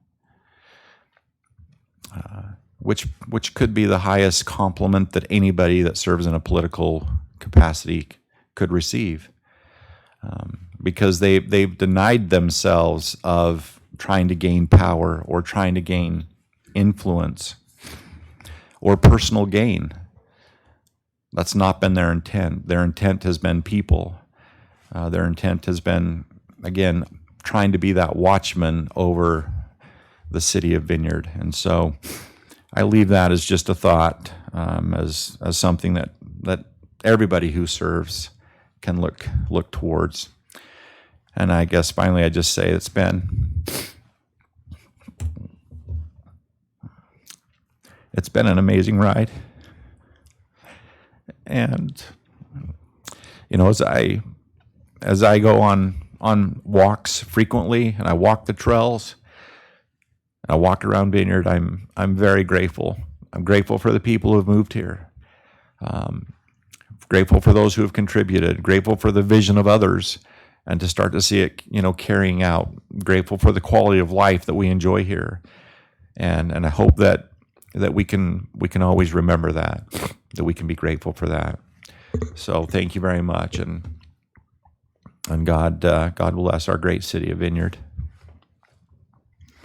which could be the highest compliment that anybody that serves in a political capacity could receive, because they've denied themselves of trying to gain power or trying to gain influence or personal gain. That's not been their intent. Their intent has been people. Their intent has been, again, trying to be that watchman over the city of Vineyard. And so I leave that as just a thought, as something that everybody who serves can look towards. And I guess finally I just say it's been an amazing ride. And you know, as I go on walks frequently, and I walk the trails, and I walk around Vineyard, I'm very grateful. I'm grateful for the people who have moved here. Grateful for those who have contributed. Grateful for the vision of others, and to start to see it, you know, carrying out. Grateful for the quality of life that we enjoy here, and I hope that we can always remember that we can be grateful for that. So thank you very much, and God bless our great city of Vineyard.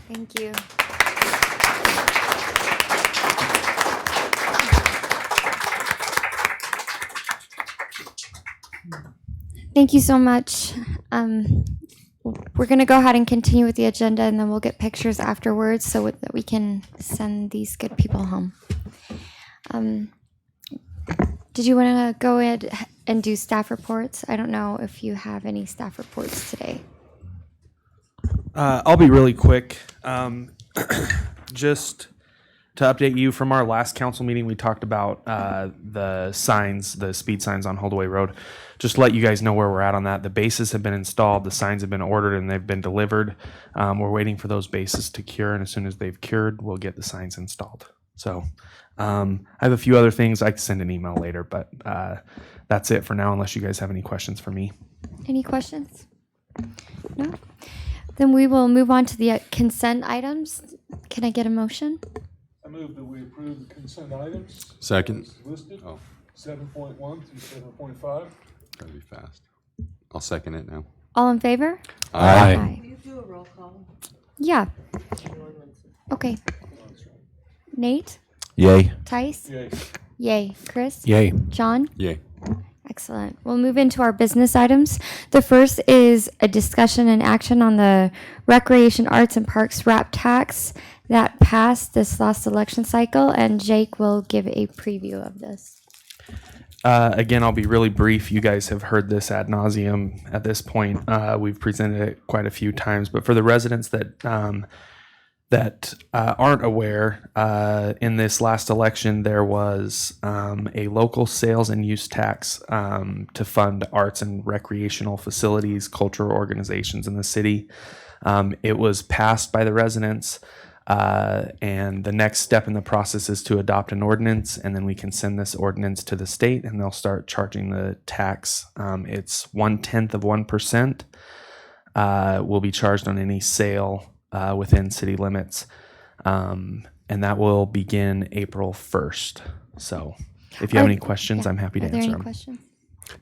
Thank you. Thank you so much. We're going to go ahead and continue with the agenda, and then we'll get pictures afterwards so that we can send these good people home. Did you want to go ahead and do staff reports? I don't know if you have any staff reports today. I'll be really quick. Just to update you, from our last council meeting, we talked about the signs, the speed signs on Holdaway Road. Just to let you guys know where we're at on that. The bases have been installed, the signs have been ordered, and they've been delivered. We're waiting for those bases to cure, and as soon as they've cured, we'll get the signs installed. So I have a few other things. I can send an email later, but that's it for now, unless you guys have any questions for me. Any questions? No? Then we will move on to the consent items. Can I get a motion? I move that we approve the consent items. Second. as listed, Oh, 7.1 through 7.5. gotta be fast. I'll second it now. All in favor? Aye. Will you do a roll call? Yeah. Okay. Nate? Yay. Tice? Yay. Yay. Chris? Yay. John? Yay. Excellent. We'll move into our business items. The first is a discussion and action on the Recreation Arts and Parks RAP tax that passed this last election cycle, and Jake will give a preview of this. Again, I'll be really brief. You guys have heard this ad nauseum at this point. We've presented it quite a few times, but for the residents that aren't aware, in this last election, there was a local sales and use tax to fund arts and recreational facilities, cultural organizations in the city. It was passed by the residents. And the next step in the process is to adopt an ordinance, and then we can send this ordinance to the state, and they'll start charging the tax. It's 1/10 of 1%. Will be charged on any sale within city limits, and that will begin April 1st. So, if you have any questions, I'm happy to Are there answer any them. questions?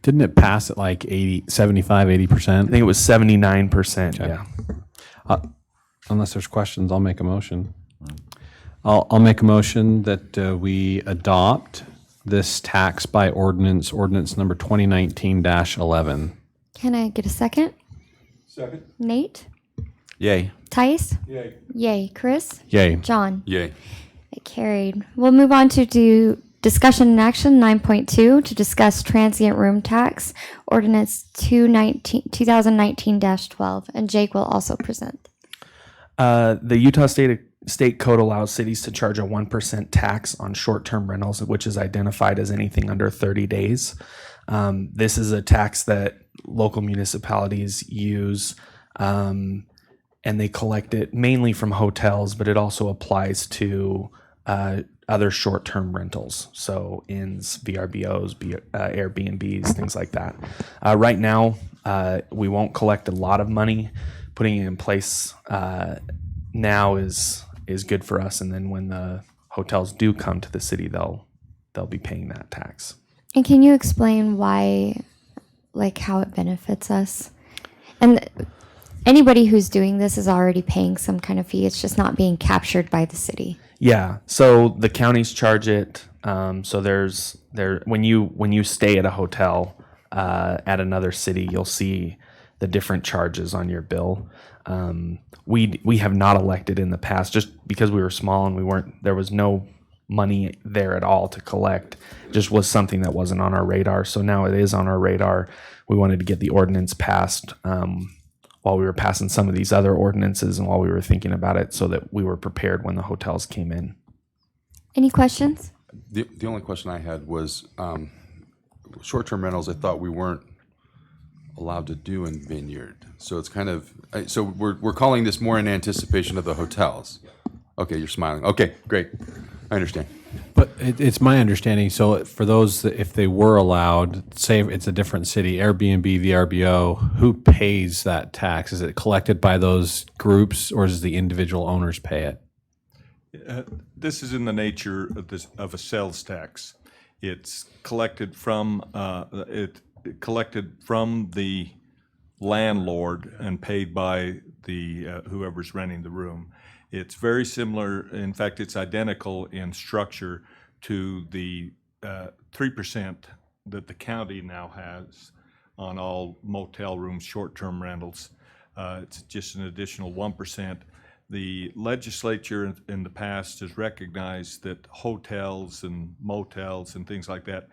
Didn't it pass at like 80, 75, 80%? I think it was 79%. Okay. Yeah. Unless there's questions, I'll make a motion. I'll make a motion that we adopt this tax by ordinance number 2019-11. Can I get a second? Second. Nate? Yay. Tice? Yay. Yay. Chris? Yay. John? Yay. It carried. We'll move on to do discussion and action 9.2 to discuss transient room tax, ordinance 2019-12, and Jake will also present. The Utah State Code allows cities to charge a 1% tax on short-term rentals, which is identified as anything under 30 days. This is a tax that local municipalities use, and they collect it mainly from hotels, but it also applies to other short-term rentals, so inns, VRBOs, Airbnbs, things like that. Right now, we won't collect a lot of money. Putting it in place now is good for us, and then when the hotels do come to the city, they'll be paying that tax. And can you explain why, like how it benefits us? And anybody who's doing this is already paying some kind of fee. It's just not being captured by the city. Yeah, so the counties charge it. So when you stay at a hotel at another city, you'll see the different charges on your bill. We have not elected in the past just because we were small and there was no money there at all to collect. It just was something that wasn't on our radar. So now it is on our radar. We wanted to get the ordinance passed while we were passing some of these other ordinances and while we were thinking about it so that we were prepared when the hotels came in. Any questions? The only question I had was short-term rentals. I thought we weren't allowed to do in Vineyard. So it's kind of so we're calling this more in anticipation of the hotels. Okay, you're smiling. Okay, great. I understand. But it's my understanding, so for those that if they were allowed, say it's a different city, Airbnb, VRBO, who pays that tax? Is it collected by those groups or does the individual owners pay it? This is in the nature of a sales tax. It's collected from the landlord and paid by the whoever's renting the room. It's very similar. In fact, it's identical in structure to the 3% that the county now has on all motel rooms, short-term rentals. It's just an additional 1%. The legislature in the past has recognized that hotels and motels and things like that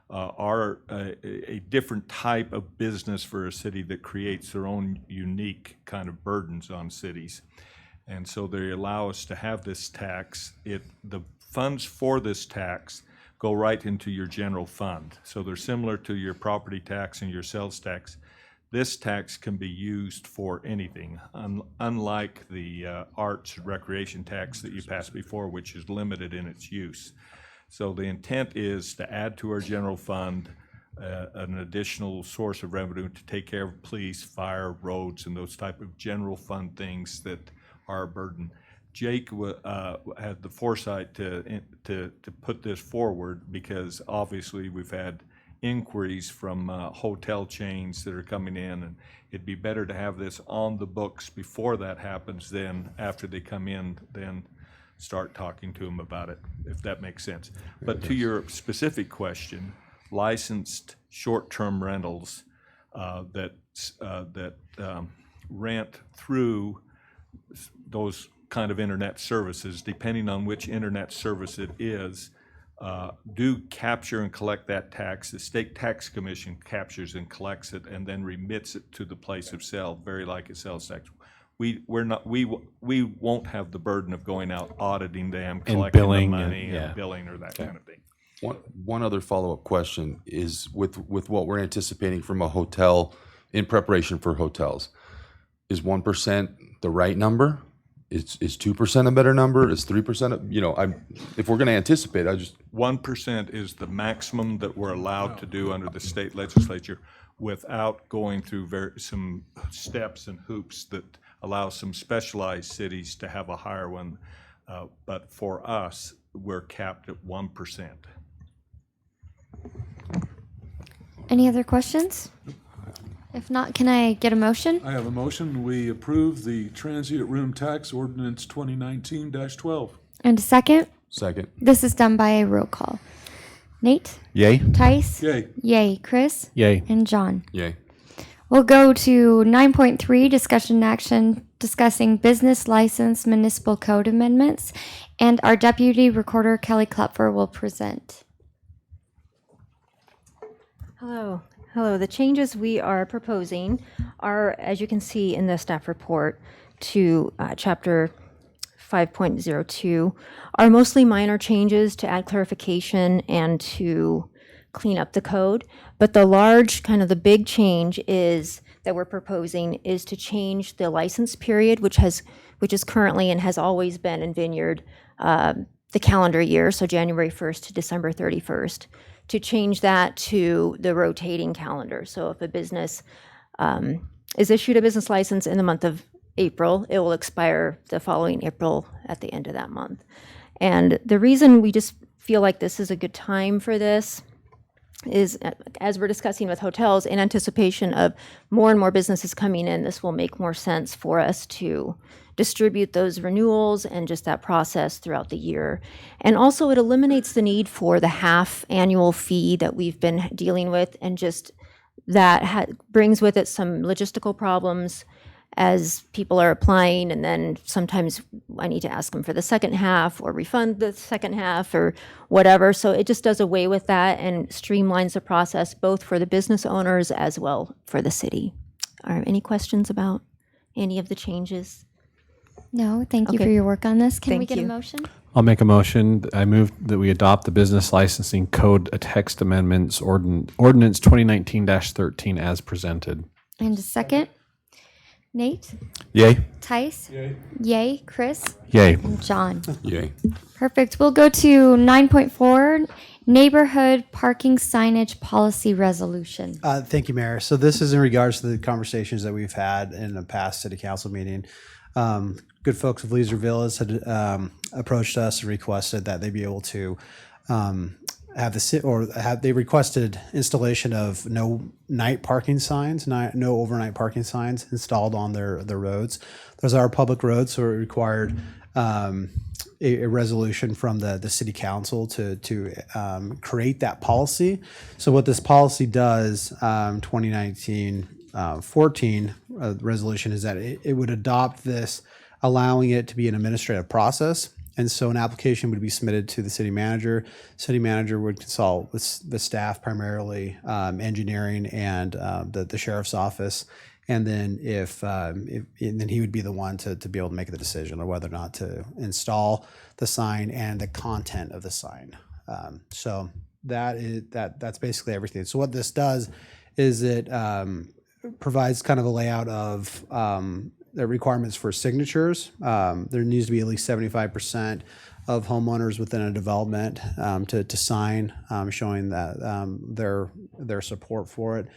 are a different type of business for a city that creates their own unique kind of burdens on cities. And so they allow us to have this tax. The funds for this tax go right into your general fund. So they're similar to your property tax and your sales tax. This tax can be used for anything, unlike the arts and recreation tax that you passed before, which is limited in its use. So the intent is to add to our general fund, an additional source of revenue to take care of police, fire, roads, and those type of general fund things that are a burden. Jake had the foresight to put this forward because obviously we've had inquiries from hotel chains that are coming in, and it'd be better to have this on the books before that happens than after they come in, then start talking to them about it, if that makes sense. But to your specific question, licensed short-term rentals that rent through those kind of internet services, depending on which internet service it is, do capture and collect that tax. The state tax commission captures and collects it and then remits it to the place of sale, very like a sales tax. We won't have the burden of going out auditing them, collecting billing the money and- yeah. and billing or that kind of thing. One other follow-up question is with what we're anticipating from a hotel in preparation for hotels, is 1% the right number? Is 2% a better number? Is 3%? If we're going to anticipate, 1% is the maximum that we're allowed to do under the state legislature without going through some steps and hoops that allow some specialized cities to have a higher one. But for us, we're capped at 1%. Any other questions? If not, can I get a motion? I have a motion. We approve the transient room tax ordinance 2019-12. And a second? second. This is done by a roll call. Nate? Yay? Tice? Yay. Yay. Chris? Yay. And John? Yay. We'll go to 9.3, discussion and action discussing business license municipal code amendments. And our deputy recorder, Kelly Klepfer, will present. Hello. Hello. The changes we are proposing are, as you can see in the staff report, to Chapter 5.02, are mostly minor changes to add clarification and to clean up the code. But the large, kind of the big change is that we're proposing is to change the license period, which is currently and has always been in Vineyard the calendar year, so January 1st to December 31st. To change that to the rotating calendar. So if a business is issued a business license in the month of April, it will expire the following April at the end of that month. And the reason we just feel like this is a good time for this is, as we're discussing with hotels, in anticipation of more and more businesses coming in, this will make more sense for us to distribute those renewals and just that process throughout the year. And also it eliminates the need for the half annual fee that we've been dealing with, and just that brings with it some logistical problems as people are applying, and then sometimes I need to ask them for the second half or refund the second half or whatever. So it just does away with that and streamlines the process both for the business owners as well for the city. Are any questions about any of the changes? No, thank you Okay. for your work on this. Can we Thank get a you. motion? I'll make a motion. I move that we adopt the business licensing code text amendments ordinance 2019-13 as presented. And a second? Nate? Yay? Tice? Yay. Yay. Chris? Yay. And John? Yay. Perfect. We'll go to 9.4, neighborhood parking signage policy resolution. Thank you, Mayor. So this is in regards to the conversations that we've had in the past city council meeting. Good folks of Leisure Villas had approached us and requested that they be able to they requested installation of no night parking signs, no overnight parking signs installed on their roads. Those are public roads, so it required a resolution from the city council to create that policy. So what this policy does, 2019-14 resolution, is that it would adopt this, allowing it to be an administrative process. And so an application would be submitted to the city manager. City manager would consult with the staff, primarily engineering and the sheriff's office. And then then he would be the one to be able to make the decision on whether or not to install the sign and the content of the sign. So that's basically everything. So what this does is it provides kind of a layout of the requirements for signatures. There needs to be at least 75% of homeowners within a development to sign, showing that their support for it.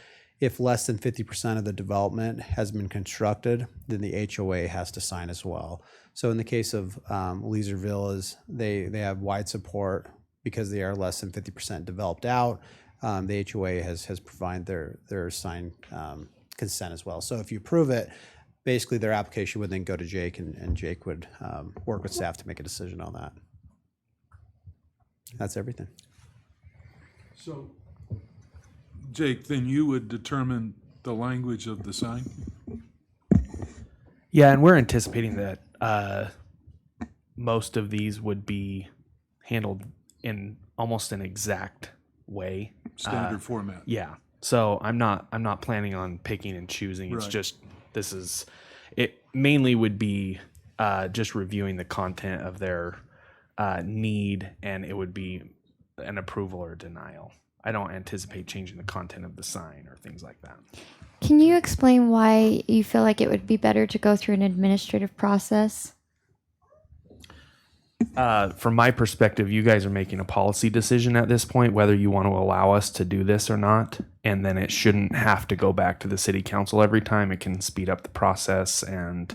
If less than 50% of the development has been constructed, then the HOA has to sign as well. So in the case of Leisure Villas, they have wide support because they are less than 50% developed out. The HOA has provided their signed consent as well. So if you approve it, basically their application would then go to Jake, and Jake would work with staff to make a decision on that. That's everything. So, Jake, then you would determine the language of the sign? Yeah, and we're anticipating that most of these would be handled in almost an exact way. Standard format? Yeah. So I'm not planning on picking and choosing. It's Right. just it mainly would be just reviewing the content of their need, and it would be an approval or denial. I don't anticipate changing the content of the sign or things like that. Can you explain why you feel like it would be better to go through an administrative process? From my perspective, you guys are making a policy decision at this point, whether you want to allow us to do this or not. And then it shouldn't have to go back to the city council every time. It can speed up the process. And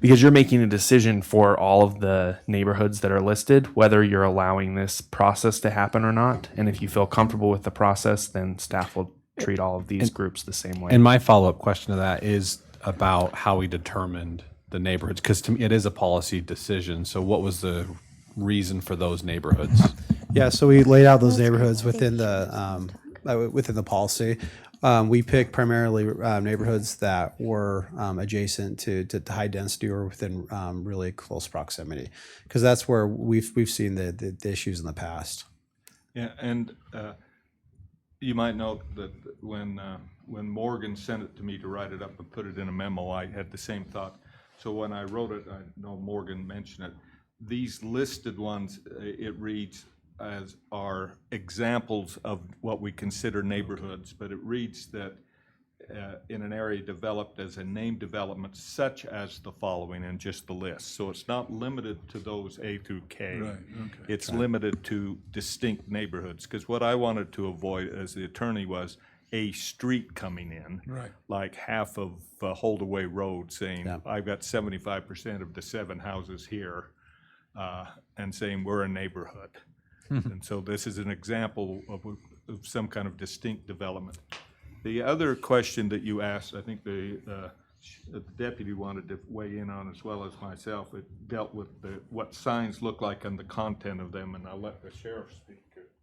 because you're making a decision for all of the neighborhoods that are listed, whether you're allowing this process to happen or not. And if you feel comfortable with the process, then staff will treat all of these groups the same way. And my follow-up question to that is about how we determined the neighborhoods, because to me it is a policy decision. So what was the reason for those neighborhoods? Yeah, so we laid out those neighborhoods within the policy. We picked primarily neighborhoods that were adjacent to high density or within really close proximity, because that's where we've seen the issues in the past. Yeah, and you might note that when Morgan sent it to me to write it up and put it in a memo, I had the same thought. So when I wrote it, I know Morgan mentioned it. These listed ones, it reads as are examples of what we consider neighborhoods, but it reads that in an area developed as a named development such as the following, and just the list. So it's not limited to those A through K. Right, okay. It's limited to distinct neighborhoods, because what I wanted to avoid as the attorney was a street coming in, Right. like half of Holdaway Road, saying, I've got 75% of the 7 houses here, and saying we're a neighborhood. And so this is an example of some kind of distinct development. The other question that you asked, I think the deputy wanted to weigh in on as well as myself. It dealt with what signs look like and the content of them, and I'll let the sheriff speak.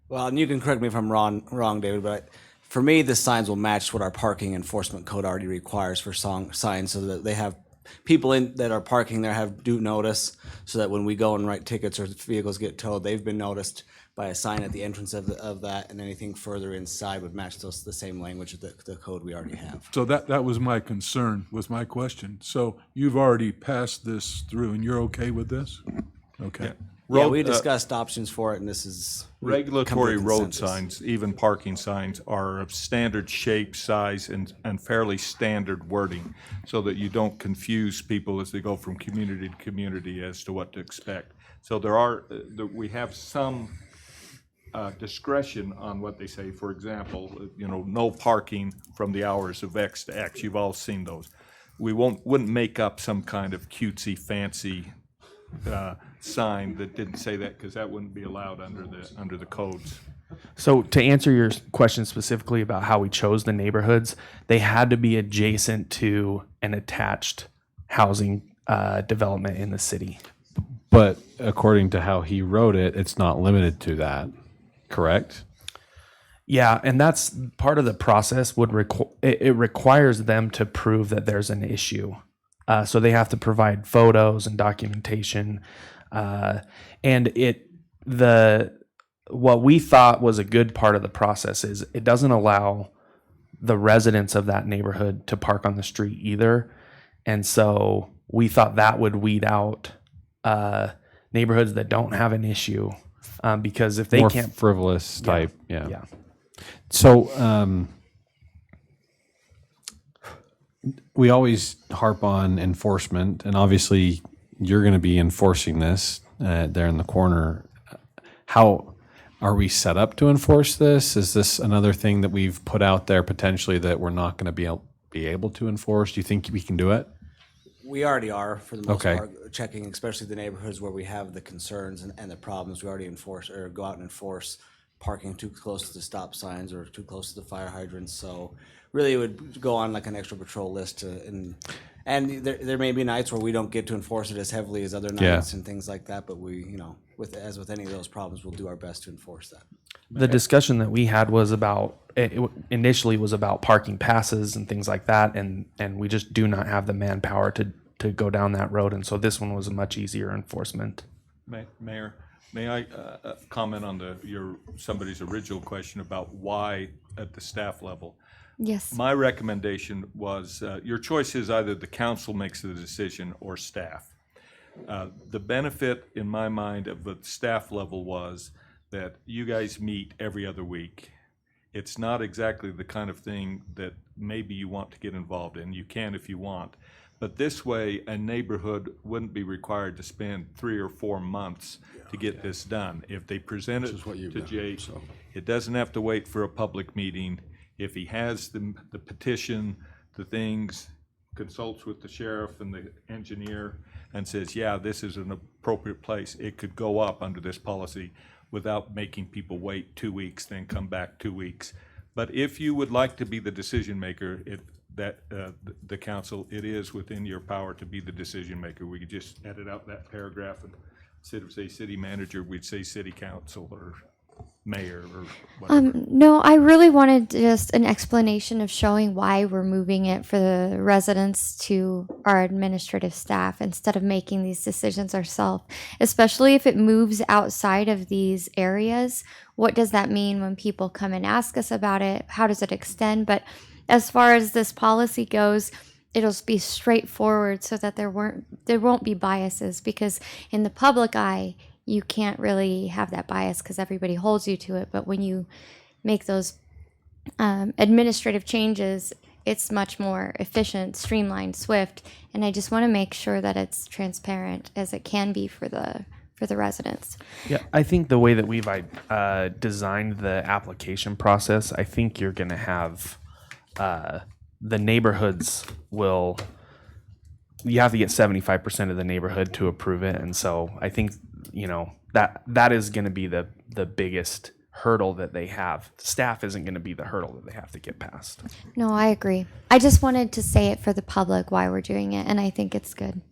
Well, and you can correct me if I'm wrong, David, but for me, the signs will match what our parking enforcement code already requires for signs, so that they have people that are parking there have due notice, so that when we go and write tickets or vehicles get towed, they've been noticed by a sign at the entrance of that, and anything further inside would match the same language of the code we already have. So that was my concern, was my question. So you've already passed this through, and you're okay with this? Okay. Yeah, we discussed options for it, and this is Regulatory road consensus. signs, even parking signs, are of standard shape, size, and fairly standard wording, so that you don't confuse people as they go from community to community as to what to expect. So we have some discretion on what they say. For example, no parking from the hours of X to X. You've all seen those. We wouldn't make up some kind of cutesy, fancy sign that didn't say that, because that wouldn't be allowed under the codes. So to answer your question specifically about how we chose the neighborhoods, they had to be adjacent to an attached housing development in the city. But according to how he wrote it, it's not limited to that, correct? Yeah, and that's part of the process. It requires them to prove that there's an issue. So they have to provide photos and documentation. And what we thought was a good part of the process is it doesn't allow the residents of that neighborhood to park on the street either. And so we thought that would weed out neighborhoods that don't have an issue, because if they More can't frivolous type, yeah. Yeah. So we always harp on enforcement, and obviously you're going to be enforcing this there in the corner. How are we set up to enforce this? Is this another thing that we've put out there potentially that we're not going to be able to enforce? Do you think we can do it? We already are, for the most Okay. part, checking, especially the neighborhoods where we have the concerns and the problems. We already enforce or go out and enforce parking too close to the stop signs or too close to the fire hydrants. So really, it would go on like an extra patrol list. And there may be nights where we don't get to enforce it as heavily as other nights and things like that. But we, as with any of those problems, we'll do our best to enforce that. The discussion that we had was about, initially was about parking passes and things like that, and we just do not have the manpower to go down that road, and so this one was a much easier enforcement. Mayor, may I comment on somebody's original question about why at the staff level? Yes. My recommendation was your choice is either the council makes the decision or staff. The benefit in my mind of the staff level was that you guys meet every other week. It's not exactly the kind of thing that maybe you want to get involved in. You can if you want. But this way, a neighborhood wouldn't be required to spend 3 or 4 months to get this done. If they present it to Jay, it doesn't have to wait for a public meeting. If he has the petition, the things, consults with the sheriff and the engineer and says, yeah, this is an appropriate place, it could go up under this policy without making people wait 2 weeks, then come back 2 weeks. But if you would like to be the decision maker, the council, it is within your power to be the decision maker. We could just edit out that paragraph and instead of say city manager, we'd say city council or mayor or whatever. No, I really wanted just an explanation of showing why we're moving it for the residents to our administrative staff instead of making these decisions ourselves, especially if it moves outside of these areas. What does that mean when people come and ask us about it? How does it extend? But as far as this policy goes, it'll be straightforward so that there won't be biases, because in the public eye, you can't really have that bias because everybody holds you to it. But when you make those administrative changes, it's much more efficient, streamlined, swift. And I just want to make sure that it's transparent as it can be for the residents. Yeah, I think the way that we've designed the application process, I think you're going to have the neighborhoods you have to get 75% of the neighborhood to approve it. And so I think, that is going to be the biggest hurdle that they have. Staff isn't going to be the hurdle that they have to get past. No, I agree. I just wanted to say it for the public why we're doing it, and I think it's good.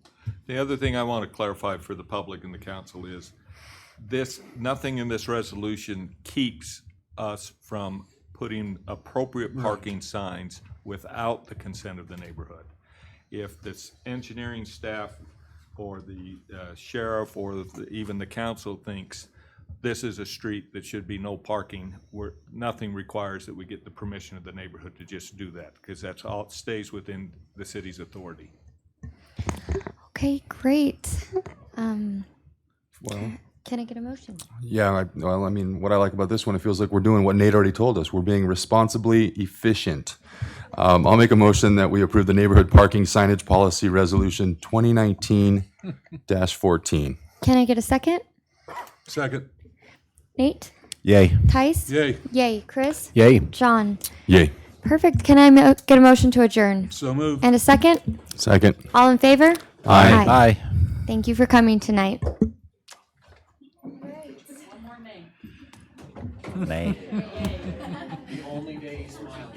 The other thing I want to clarify for the public and the council is nothing in this resolution keeps us from putting appropriate parking signs without the consent of the neighborhood. If this engineering staff or the sheriff or even the council thinks this is a street that should be no parking, nothing requires that we get the permission of the neighborhood to just do that, because that's all, it stays within the city's authority. Okay, great. Well, Can I get a motion? yeah, what I like about this one, it feels like we're doing what Nate already told us. We're being responsibly efficient. I'll make a motion that we approve the neighborhood parking signage policy resolution 2019-14. Can I get a second? Second. Nate? Yay. Tice? Yay. Yay. Chris? Yay. John? Yay. Perfect. Can I get a motion to adjourn? So moved. And a second? Second. All in favor? Aye. Aye. Thank you for coming tonight. Nay. The only day he smiled.